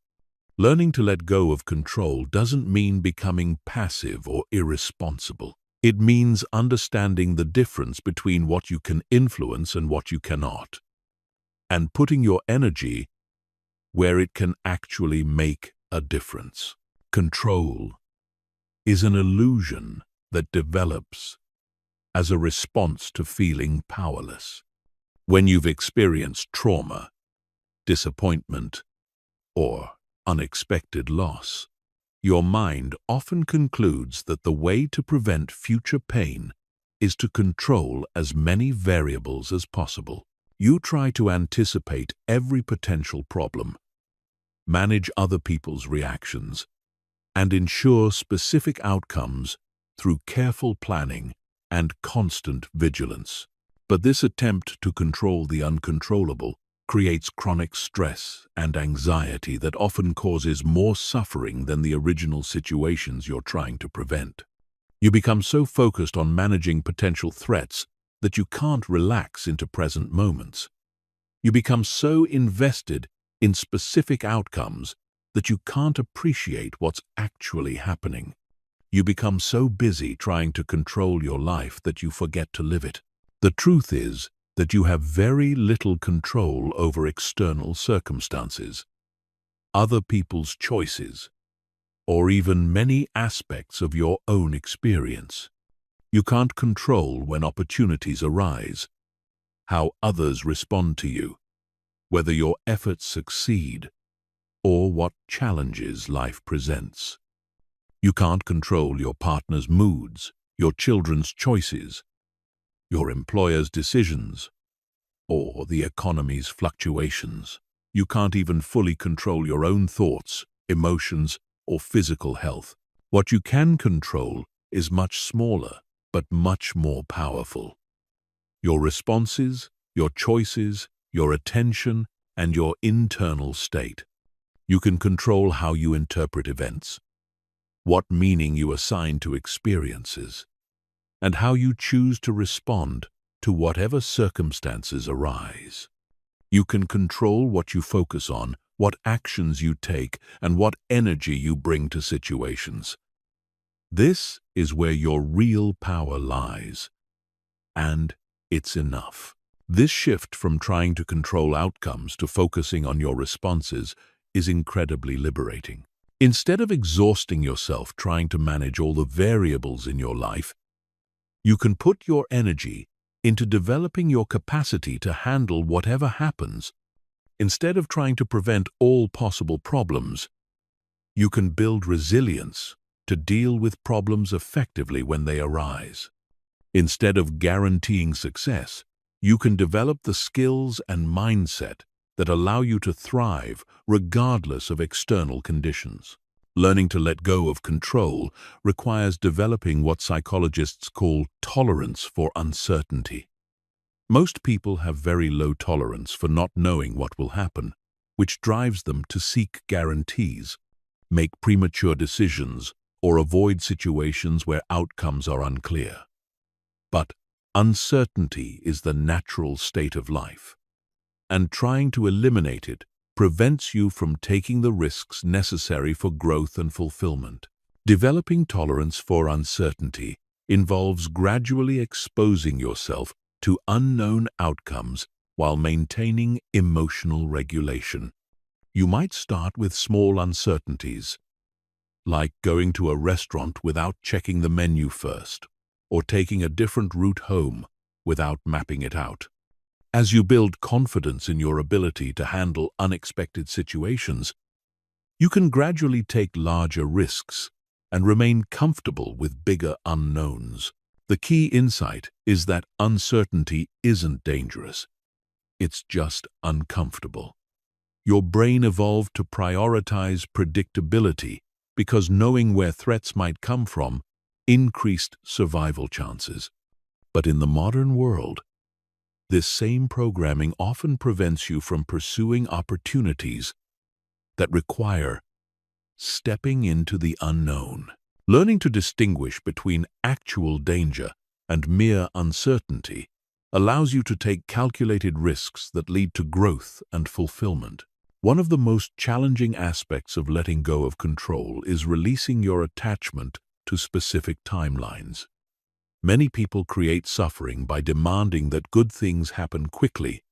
Learning to let go of control doesn't mean becoming passive or irresponsible. It means understanding the difference between what you can influence and what you cannot, and putting your energy where it can actually make a difference. Control is an illusion that develops as a response to feeling powerless. When you've experienced trauma, disappointment, or unexpected loss, your mind often concludes that the way to prevent future pain is to control as many variables as possible. You try to anticipate every potential problem, manage other people's reactions, and ensure specific outcomes through careful planning and constant vigilance. But this attempt to control the uncontrollable creates chronic stress and anxiety that often causes more suffering than the original situations you're trying to prevent. You become so focused on managing potential threats that you can't relax into present moments. You become so invested in specific outcomes that you can't appreciate what's actually happening. You become so busy trying to control your life that you forget to live it. The truth is that you have very little control over external circumstances, other people's choices, or even many aspects of your own experience. You can't control when opportunities arise, how others respond to you, whether your efforts succeed, or what challenges life presents. You can't control your partner's moods, your children's choices, your employer's decisions, or the economy's fluctuations. You can't even fully control your own thoughts, emotions, or physical health. What you can control is much smaller, but much more powerful. Your responses, your choices, your attention, and your internal state. You can control how you interpret events, what meaning you assign to experiences, and how you choose to respond to whatever circumstances arise. You can control what you focus on, what actions you take, and what energy you bring to situations. This is where your real power lies, and it's enough. This shift from trying to control outcomes to focusing on your responses is incredibly liberating. Instead of exhausting yourself trying to manage all the variables in your life, you can put your energy into developing your capacity to handle whatever happens. Instead of trying to prevent all possible problems, you can build resilience to deal with problems effectively when they arise. Instead of guaranteeing success, you can develop the skills and mindset that allow you to thrive regardless of external conditions. Learning to let go of control requires developing what psychologists call tolerance for uncertainty. Most people have very low tolerance for not knowing what will happen, which drives them to seek guarantees, make premature decisions, or avoid situations where outcomes are unclear. But uncertainty is the natural state of life, and trying to eliminate it prevents you from taking the risks necessary for growth and fulfillment. Developing tolerance for uncertainty involves gradually exposing yourself to unknown outcomes while maintaining emotional regulation. You might start with small uncertainties, like going to a restaurant without checking the menu first, or taking a different route home without mapping it out. As you build confidence in your ability to handle unexpected situations, you can gradually take larger risks and remain comfortable with bigger unknowns. The key insight is that uncertainty isn't dangerous. It's just uncomfortable. Your brain evolved to prioritize predictability because knowing where threats might come from increased survival chances. But in the modern world, this same programming often prevents you from pursuing opportunities that require stepping into the unknown. Learning to distinguish between actual danger and mere uncertainty allows you to take calculated risks that lead to growth and fulfillment. One of the most challenging aspects of letting go of control is releasing your attachment to specific timelines. Many people create suffering by demanding that good things happen quickly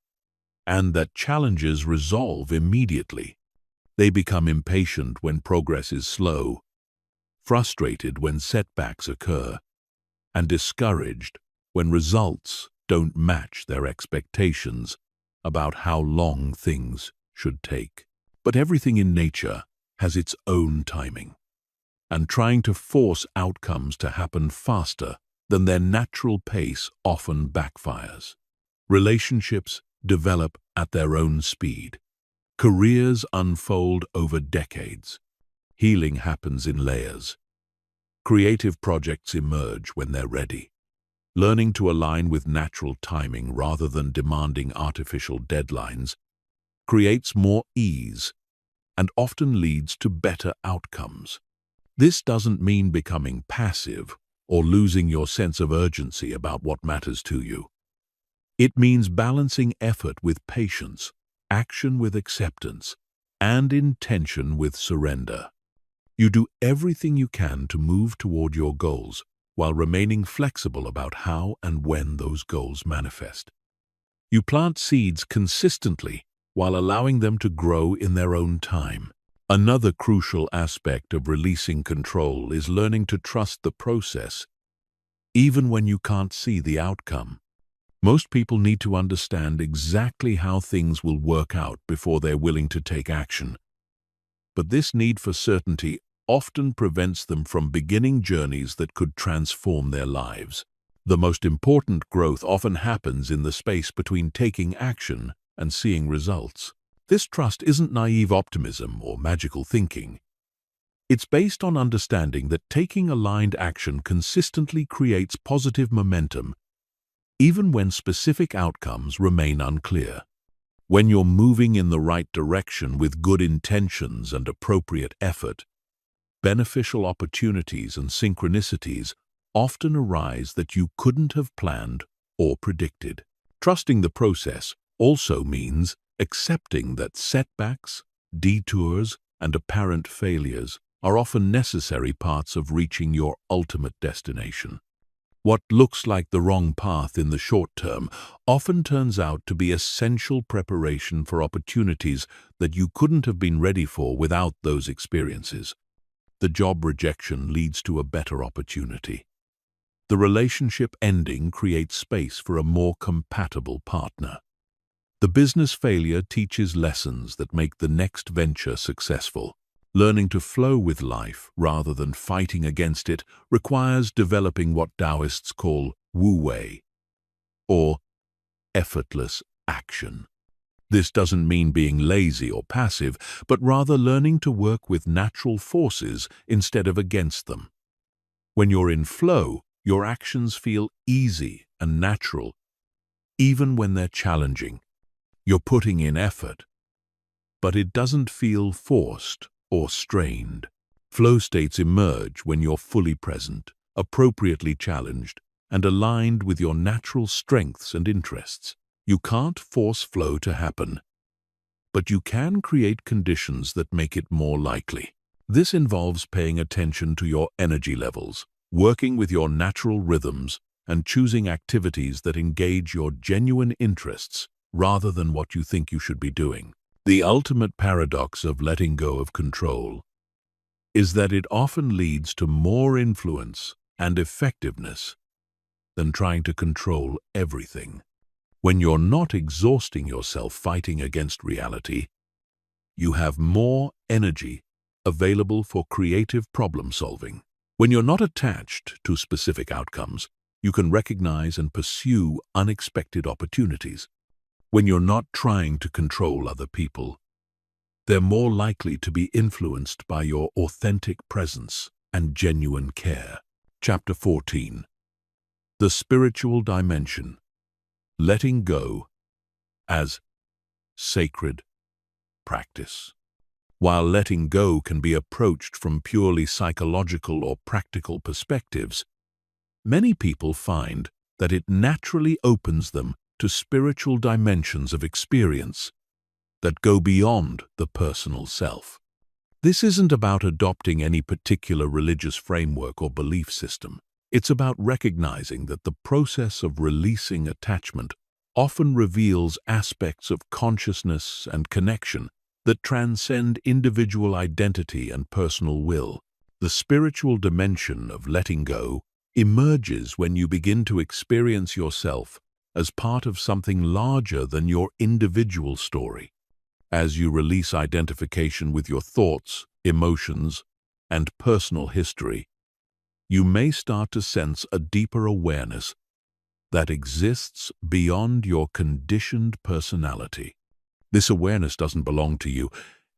and that challenges resolve immediately. They become impatient when progress is slow, frustrated when setbacks occur, and discouraged when results don't match their expectations about how long things should take. But everything in nature has its own timing, and trying to force outcomes to happen faster than their natural pace often backfires. Relationships develop at their own speed. Careers unfold over decades. Healing happens in layers. Creative projects emerge when they're ready. Learning to align with natural timing rather than demanding artificial deadlines creates more ease and often leads to better outcomes. This doesn't mean becoming passive or losing your sense of urgency about what matters to you. It means balancing effort with patience, action with acceptance, and intention with surrender. You do everything you can to move toward your goals while remaining flexible about how and when those goals manifest. You plant seeds consistently while allowing them to grow in their own time. Another crucial aspect of releasing control is learning to trust the process, even when you can't see the outcome. Most people need to understand exactly how things will work out before they're willing to take action. But this need for certainty often prevents them from beginning journeys that could transform their lives. The most important growth often happens in the space between taking action and seeing results. This trust isn't naive optimism or magical thinking. It's based on understanding that taking aligned action consistently creates positive momentum, even when specific outcomes remain unclear. When you're moving in the right direction with good intentions and appropriate effort, beneficial opportunities and synchronicities often arise that you couldn't have planned or predicted. Trusting the process also means accepting that setbacks, detours, and apparent failures are often necessary parts of reaching your ultimate destination. What looks like the wrong path in the short term often turns out to be essential preparation for opportunities that you couldn't have been ready for without those experiences. The job rejection leads to a better opportunity. The relationship ending creates space for a more compatible partner. The business failure teaches lessons that make the next venture successful. Learning to flow with life rather than fighting against it requires developing what Taoists call wu-wei, or effortless action. This doesn't mean being lazy or passive, but rather learning to work with natural forces instead of against them. When you're in flow, your actions feel easy and natural, even when they're challenging. You're putting in effort, but it doesn't feel forced or strained. Flow states emerge when you're fully present, appropriately challenged, and aligned with your natural strengths and interests. You can't force flow to happen, but you can create conditions that make it more likely. This involves paying attention to your energy levels, working with your natural rhythms, and choosing activities that engage your genuine interests rather than what you think you should be doing. The ultimate paradox of letting go of control is that it often leads to more influence and effectiveness than trying to control everything. When you're not exhausting yourself fighting against reality, you have more energy available for creative problem solving. When you're not attached to specific outcomes, you can recognize and pursue unexpected opportunities. When you're not trying to control other people, they're more likely to be influenced by your authentic presence and genuine care. Chapter 14. The Spiritual Dimension. Letting go as sacred practice. While letting go can be approached from purely psychological or practical perspectives, many people find that it naturally opens them to spiritual dimensions of experience that go beyond the personal self. This isn't about adopting any particular religious framework or belief system. It's about recognizing that the process of releasing attachment often reveals aspects of consciousness and connection that transcend individual identity and personal will. The spiritual dimension of letting go emerges when you begin to experience yourself as part of something larger than your individual story. As you release identification with your thoughts, emotions, and personal history, you may start to sense a deeper awareness that exists beyond your conditioned personality. This awareness doesn't belong to you.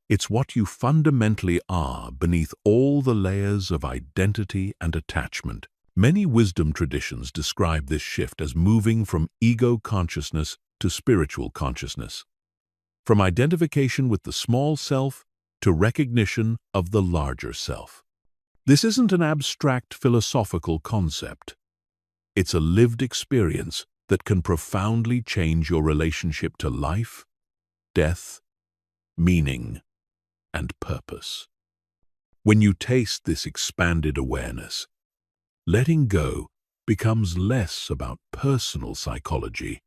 It's what you fundamentally are beneath all the layers of identity and attachment. Many wisdom traditions describe this shift as moving from ego consciousness to spiritual consciousness, from identification with the small self to recognition of the larger self. This isn't an abstract philosophical concept. It's a lived experience that can profoundly change your relationship to life, death, meaning, and purpose. When you taste this expanded awareness, letting go becomes less about personal psychology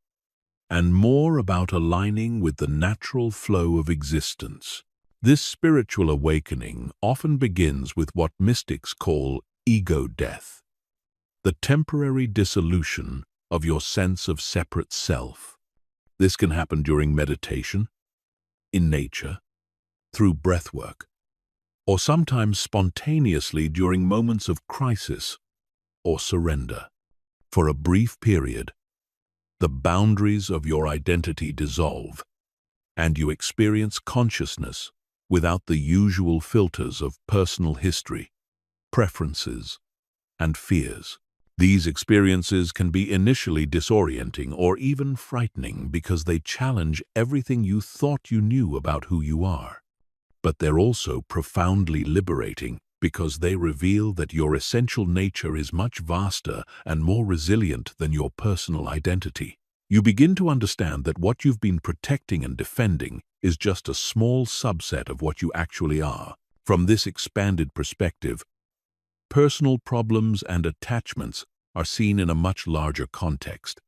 and more about aligning with the natural flow of existence. This spiritual awakening often begins with what mystics call ego death, the temporary dissolution of your sense of separate self. This can happen during meditation, in nature, through breathwork, or sometimes spontaneously during moments of crisis or surrender. For a brief period, the boundaries of your identity dissolve, and you experience consciousness without the usual filters of personal history, preferences, and fears. These experiences can be initially disorienting or even frightening because they challenge everything you thought you knew about who you are. But they're also profoundly liberating because they reveal that your essential nature is much vaster and more resilient than your personal identity. You begin to understand that what you've been protecting and defending is just a small subset of what you actually are. From this expanded perspective, personal problems and attachments are seen in a much larger context.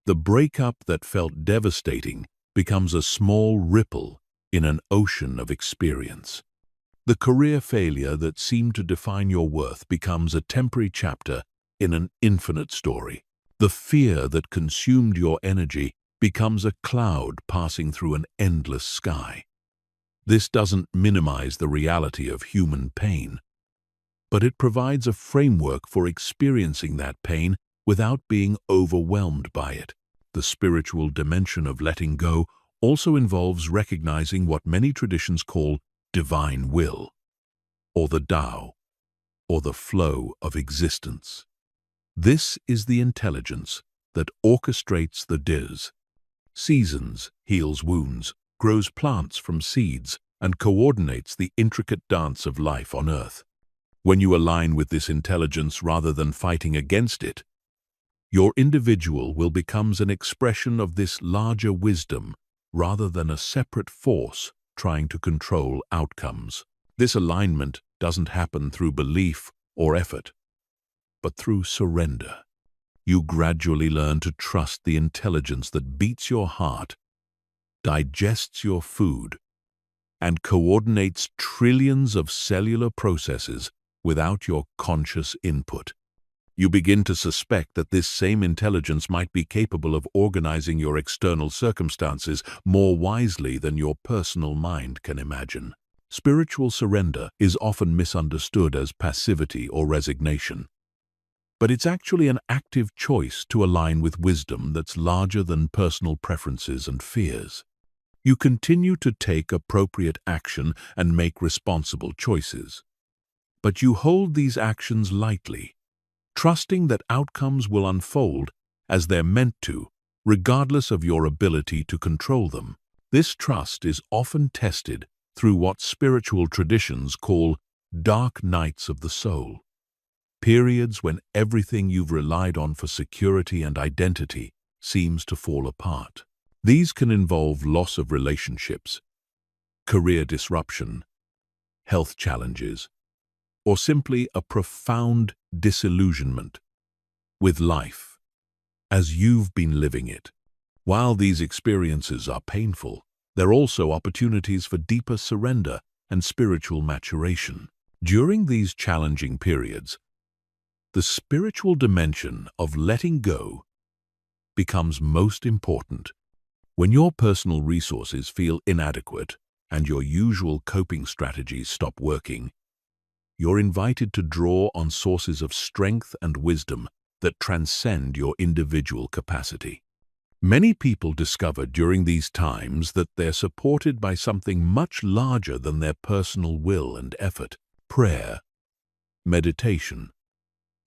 The breakup that felt devastating becomes a small ripple in an ocean of experience. The career failure that seemed to define your worth becomes a temporary chapter in an infinite story. The fear that consumed your energy becomes a cloud passing through an endless sky. This doesn't minimize the reality of human pain, but it provides a framework for experiencing that pain without being overwhelmed by it. The spiritual dimension of letting go also involves recognizing what many traditions call divine will, or the Tao, or the flow of existence. This is the intelligence that orchestrates the diz, seasons, heals wounds, grows plants from seeds, and coordinates the intricate dance of life on Earth. When you align with this intelligence rather than fighting against it, your individual will become an expression of this larger wisdom rather than a separate force trying to control outcomes. This alignment doesn't happen through belief or effort, but through surrender. You gradually learn to trust the intelligence that beats your heart, digests your food, and coordinates trillions of cellular processes without your conscious input. You begin to suspect that this same intelligence might be capable of organizing your external circumstances more wisely than your personal mind can imagine. Spiritual surrender is often misunderstood as passivity or resignation, but it's actually an active choice to align with wisdom that's larger than personal preferences and fears. You continue to take appropriate action and make responsible choices, but you hold these actions lightly, trusting that outcomes will unfold as they're meant to, regardless of your ability to control them. This trust is often tested through what spiritual traditions call dark nights of the soul, periods when everything you've relied on for security and identity seems to fall apart. These can involve loss of relationships, career disruption, health challenges, or simply a profound disillusionment with life as you've been living it. While these experiences are painful, they're also opportunities for deeper surrender and spiritual maturation. During these challenging periods, the spiritual dimension of letting go becomes most important. When your personal resources feel inadequate and your usual coping strategies stop working, you're invited to draw on sources of strength and wisdom that transcend your individual capacity. Many people discover during these times that they're supported by something much larger than their personal will and effort. Prayer, meditation,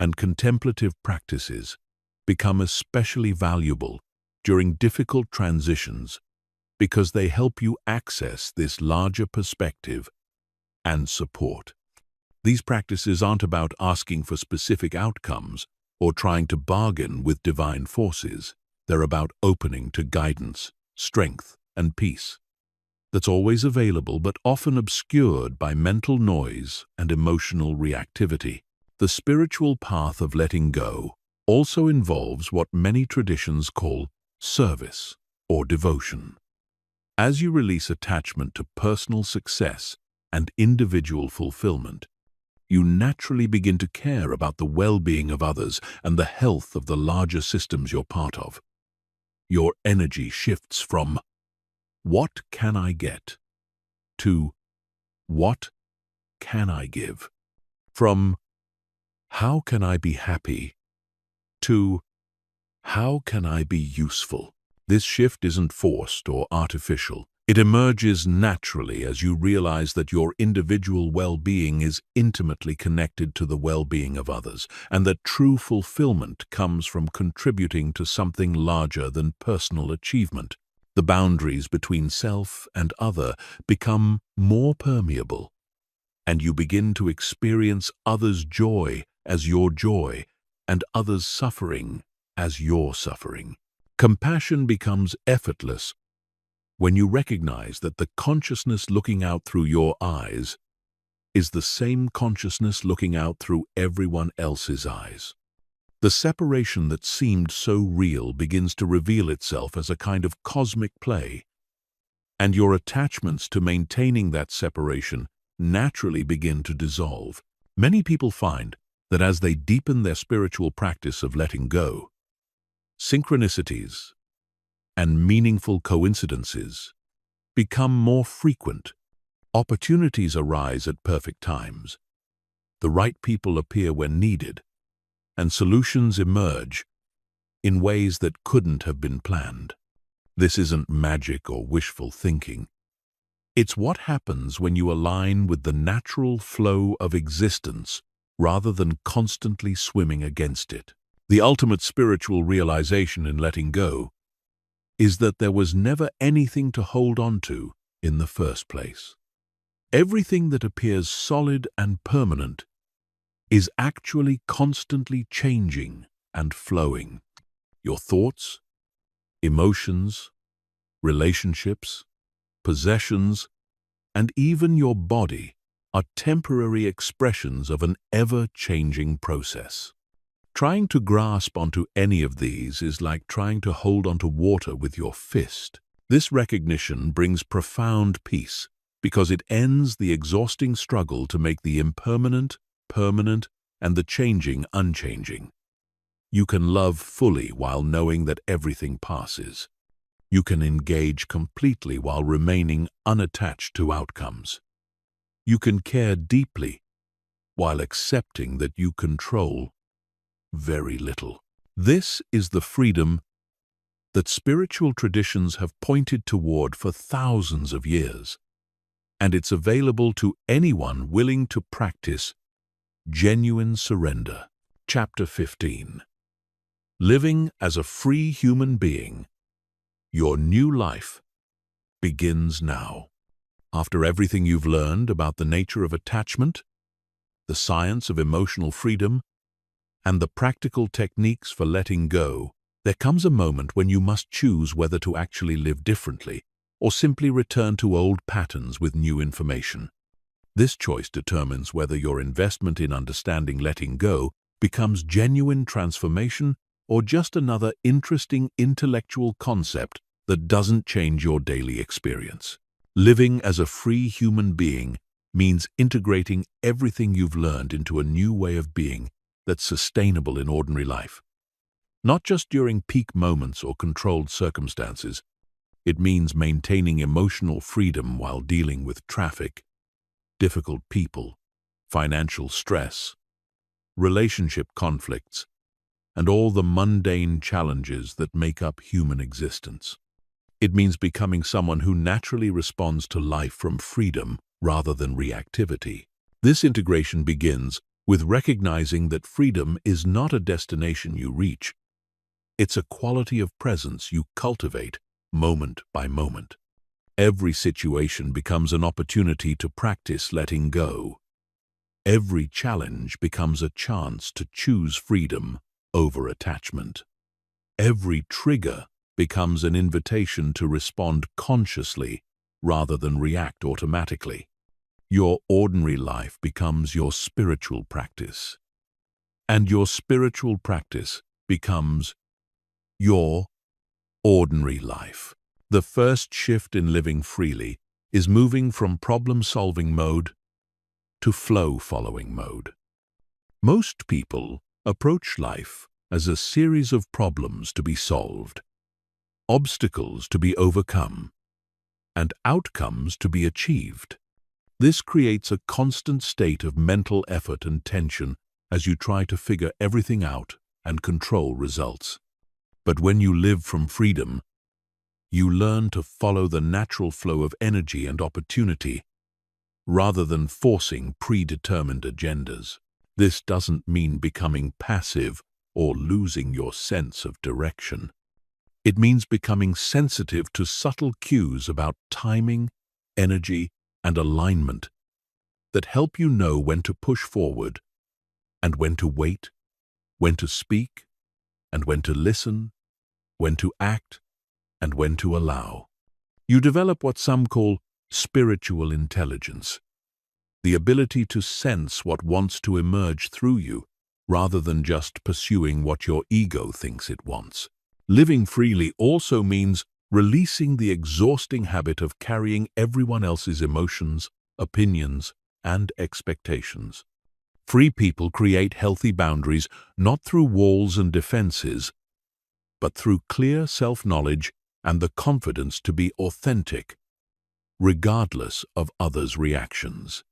and contemplative practices become especially valuable during difficult transitions because they help you access this larger perspective and support. These practices aren't about asking for specific outcomes or trying to bargain with divine forces. They're about opening to guidance, strength, and peace that's always available but often obscured by mental noise and emotional reactivity. The spiritual path of letting go also involves what many traditions call service or devotion. As you release attachment to personal success and individual fulfillment, you naturally begin to care about the well-being of others and the health of the larger systems you're part of. Your energy shifts from "What can I get?" to "What can I give?" From "How can I be happy?" to "How can I be useful?" This shift isn't forced or artificial. It emerges naturally as you realize that your individual well-being is intimately connected to the well-being of others, and that true fulfillment comes from contributing to something larger than personal achievement. The boundaries between self and other become more permeable, and you begin to experience others' joy as your joy and others' suffering as your suffering. Compassion becomes effortless when you recognize that the consciousness looking out through your eyes is the same consciousness looking out through everyone else's eyes. The separation that seemed so real begins to reveal itself as a kind of cosmic play, and your attachments to maintaining that separation naturally begin to dissolve. Many people find that as they deepen their spiritual practice of letting go, synchronicities and meaningful coincidences become more frequent. Opportunities arise at perfect times. The right people appear when needed, and solutions emerge in ways that couldn't have been planned. This isn't magic or wishful thinking. It's what happens when you align with the natural flow of existence rather than constantly swimming against it. The ultimate spiritual realization in letting go is that there was never anything to hold on to in the first place. Everything that appears solid and permanent is actually constantly changing and flowing. Your thoughts, emotions, relationships, possessions, and even your body are temporary expressions of an ever-changing process. Trying to grasp onto any of these is like trying to hold onto water with your fist. This recognition brings profound peace because it ends the exhausting struggle to make the impermanent permanent and the changing unchanging. You can love fully while knowing that everything passes. You can engage completely while remaining unattached to outcomes. You can care deeply while accepting that you control very little. This is the freedom that spiritual traditions have pointed toward for thousands of years, and it's available to anyone willing to practice genuine surrender. Chapter 15. Living as a free human being. Your new life begins now. After everything you've learned about the nature of attachment, the science of emotional freedom, and the practical techniques for letting go, there comes a moment when you must choose whether to actually live differently or simply return to old patterns with new information. This choice determines whether your investment in understanding letting go becomes genuine transformation or just another interesting intellectual concept that doesn't change your daily experience. Living as a free human being means integrating everything you've learned into a new way of being that's sustainable in ordinary life. Not just during peak moments or controlled circumstances. It means maintaining emotional freedom while dealing with traffic, difficult people, financial stress, relationship conflicts, and all the mundane challenges that make up human existence. It means becoming someone who naturally responds to life from freedom rather than reactivity. This integration begins with recognizing that freedom is not a destination you reach. It's a quality of presence you cultivate moment by moment. Every situation becomes an opportunity to practice letting go. Every challenge becomes a chance to choose freedom over attachment. Every trigger becomes an invitation to respond consciously rather than react automatically. Your ordinary life becomes your spiritual practice, and your spiritual practice becomes your ordinary life. The first shift in living freely is moving from problem-solving mode to flow-following mode. Most people approach life as a series of problems to be solved, obstacles to be overcome, and outcomes to be achieved. This creates a constant state of mental effort and tension as you try to figure everything out and control results. But when you live from freedom, you learn to follow the natural flow of energy and opportunity rather than forcing predetermined agendas. This doesn't mean becoming passive or losing your sense of direction. It means becoming sensitive to subtle cues about timing, energy, and alignment that help you know when to push forward and when to wait, when to speak and when to listen, when to act and when to allow. You develop what some call spiritual intelligence, the ability to sense what wants to emerge through you rather than just pursuing what your ego thinks it wants. Living freely also means releasing the exhausting habit of carrying everyone else's emotions, opinions, and expectations. Free people create healthy boundaries not through walls and defenses, but through clear self-knowledge and the confidence to be authentic, regardless of others' reactions.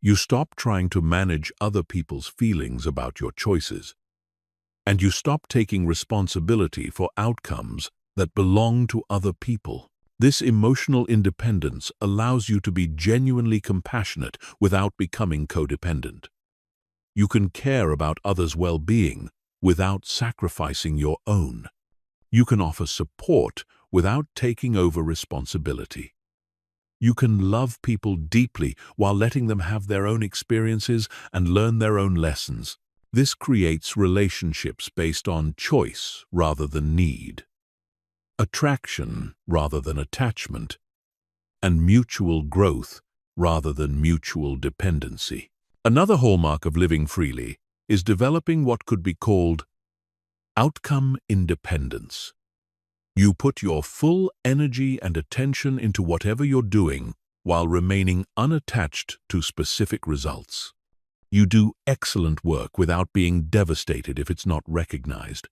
You stop trying to manage other people's feelings about your choices, and you stop taking responsibility for outcomes that belong to other people. This emotional independence allows you to be genuinely compassionate without becoming codependent. You can care about others' well-being without sacrificing your own. You can offer support without taking over responsibility. You can love people deeply while letting them have their own experiences and learn their own lessons. This creates relationships based on choice rather than need, attraction rather than attachment, and mutual growth rather than mutual dependency. Another hallmark of living freely is developing what could be called outcome independence. You put your full energy and attention into whatever you're doing while remaining unattached to specific results. You do excellent work without being devastated if it's not recognized.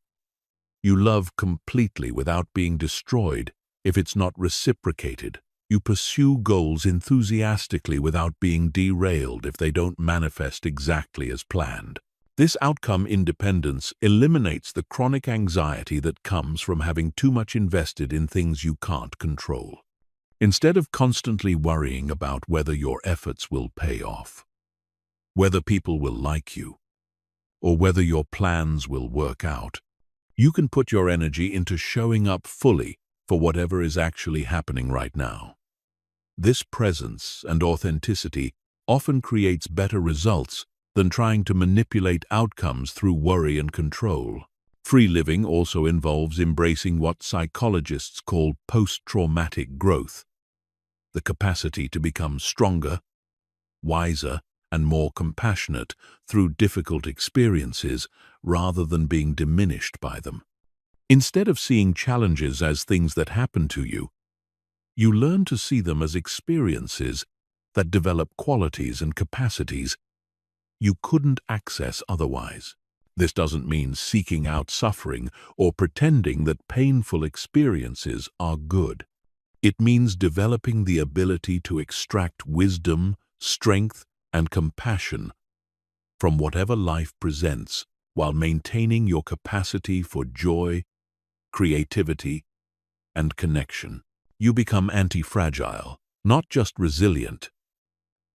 You love completely without being destroyed if it's not reciprocated. You pursue goals enthusiastically without being derailed if they don't manifest exactly as planned. This outcome independence eliminates the chronic anxiety that comes from having too much invested in things you can't control. Instead of constantly worrying about whether your efforts will pay off, whether people will like you, or whether your plans will work out, you can put your energy into showing up fully for whatever is actually happening right now. This presence and authenticity often creates better results than trying to manipulate outcomes through worry and control. Free living also involves embracing what psychologists call post-traumatic growth, the capacity to become stronger, wiser, and more compassionate through difficult experiences rather than being diminished by them. Instead of seeing challenges as things that happen to you, you learn to see them as experiences that develop qualities and capacities you couldn't access otherwise. This doesn't mean seeking out suffering or pretending that painful experiences are good. It means developing the ability to extract wisdom, strength, and compassion from whatever life presents while maintaining your capacity for joy, creativity, and connection. You become anti-fragile, not just resilient.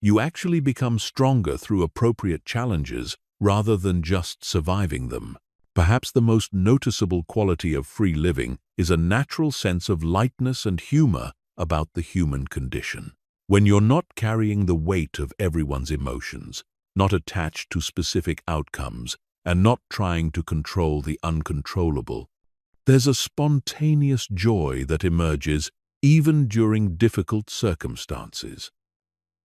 You actually become stronger through appropriate challenges rather than just surviving them. Perhaps the most noticeable quality of free living is a natural sense of lightness and humor about the human condition. When you're not carrying the weight of everyone's emotions, not attached to specific outcomes, and not trying to control the uncontrollable, there's a spontaneous joy that emerges even during difficult circumstances.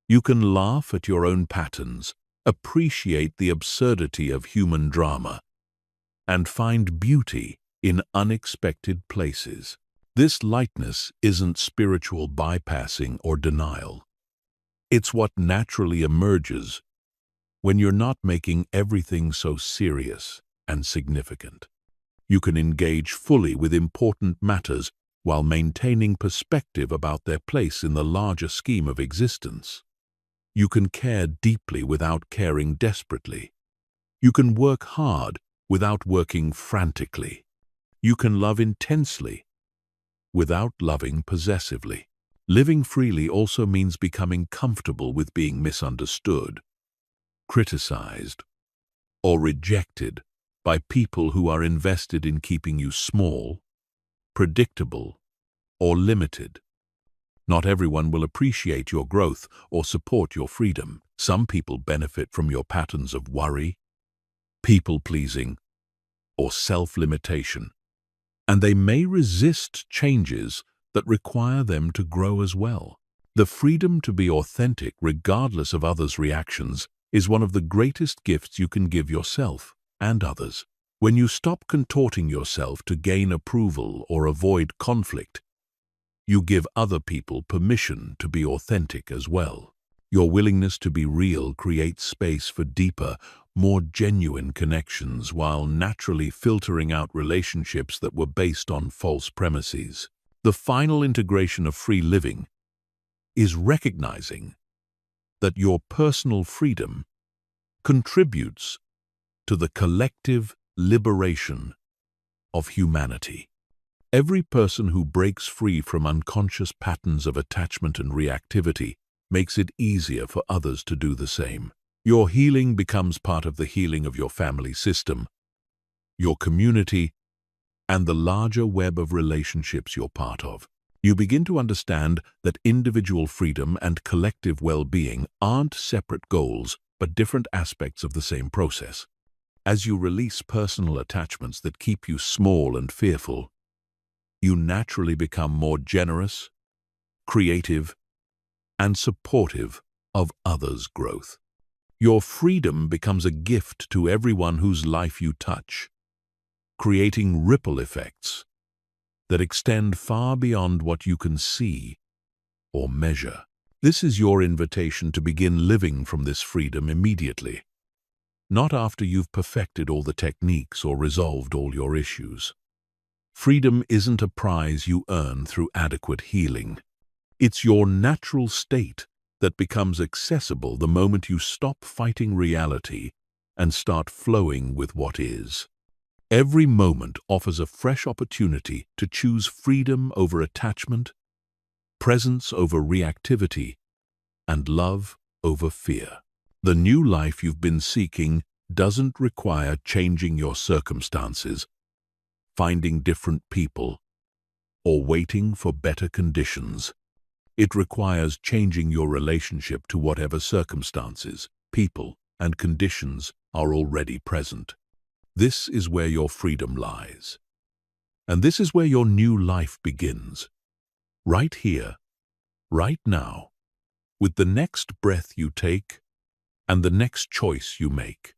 You can laugh at your own patterns, appreciate the absurdity of human drama, and find beauty in unexpected places. This lightness isn't spiritual bypassing or denial. It's what naturally emerges when you're not making everything so serious and significant. You can engage fully with important matters while maintaining perspective about their place in the larger scheme of existence. You can care deeply without caring desperately. You can work hard without working frantically. You can love intensely without loving possessively. Living freely also means becoming comfortable with being misunderstood, criticized, or rejected by people who are invested in keeping you small, predictable, or limited. Not everyone will appreciate your growth or support your freedom. Some people benefit from your patterns of worry, people-pleasing, or self-limitation, and they may resist changes that require them to grow as well. The freedom to be authentic regardless of others' reactions is one of the greatest gifts you can give yourself and others. When you stop contorting yourself to gain approval or avoid conflict, you give other people permission to be authentic as well. Your willingness to be real creates space for deeper, more genuine connections while naturally filtering out relationships that were based on false premises. The final integration of free living is recognizing that your personal freedom contributes to the collective liberation of humanity. Every person who breaks free from unconscious patterns of attachment and reactivity makes it easier for others to do the same. Your healing becomes part of the healing of your family system, your community, and the larger web of relationships you're part of. You begin to understand that individual freedom and collective well-being aren't separate goals, but different aspects of the same process. As you release personal attachments that keep you small and fearful, you naturally become more generous, creative, and supportive of others' growth. Your freedom becomes a gift to everyone whose life you touch, creating ripple effects that extend far beyond what you can see or measure. This is your invitation to begin living from this freedom immediately, not after you've perfected all the techniques or resolved all your issues. Freedom isn't a prize you earn through adequate healing. It's your natural state that becomes accessible the moment you stop fighting reality and start flowing with what is. Every moment offers a fresh opportunity to choose freedom over attachment, presence over reactivity, and love over fear. The new life you've been seeking doesn't require changing your circumstances, finding different people, or waiting for better conditions. It requires changing your relationship to whatever circumstances, people, and conditions are already present. This is where your freedom lies. And this is where your new life begins. Right here, right now, with the next breath you take and the next choice you make.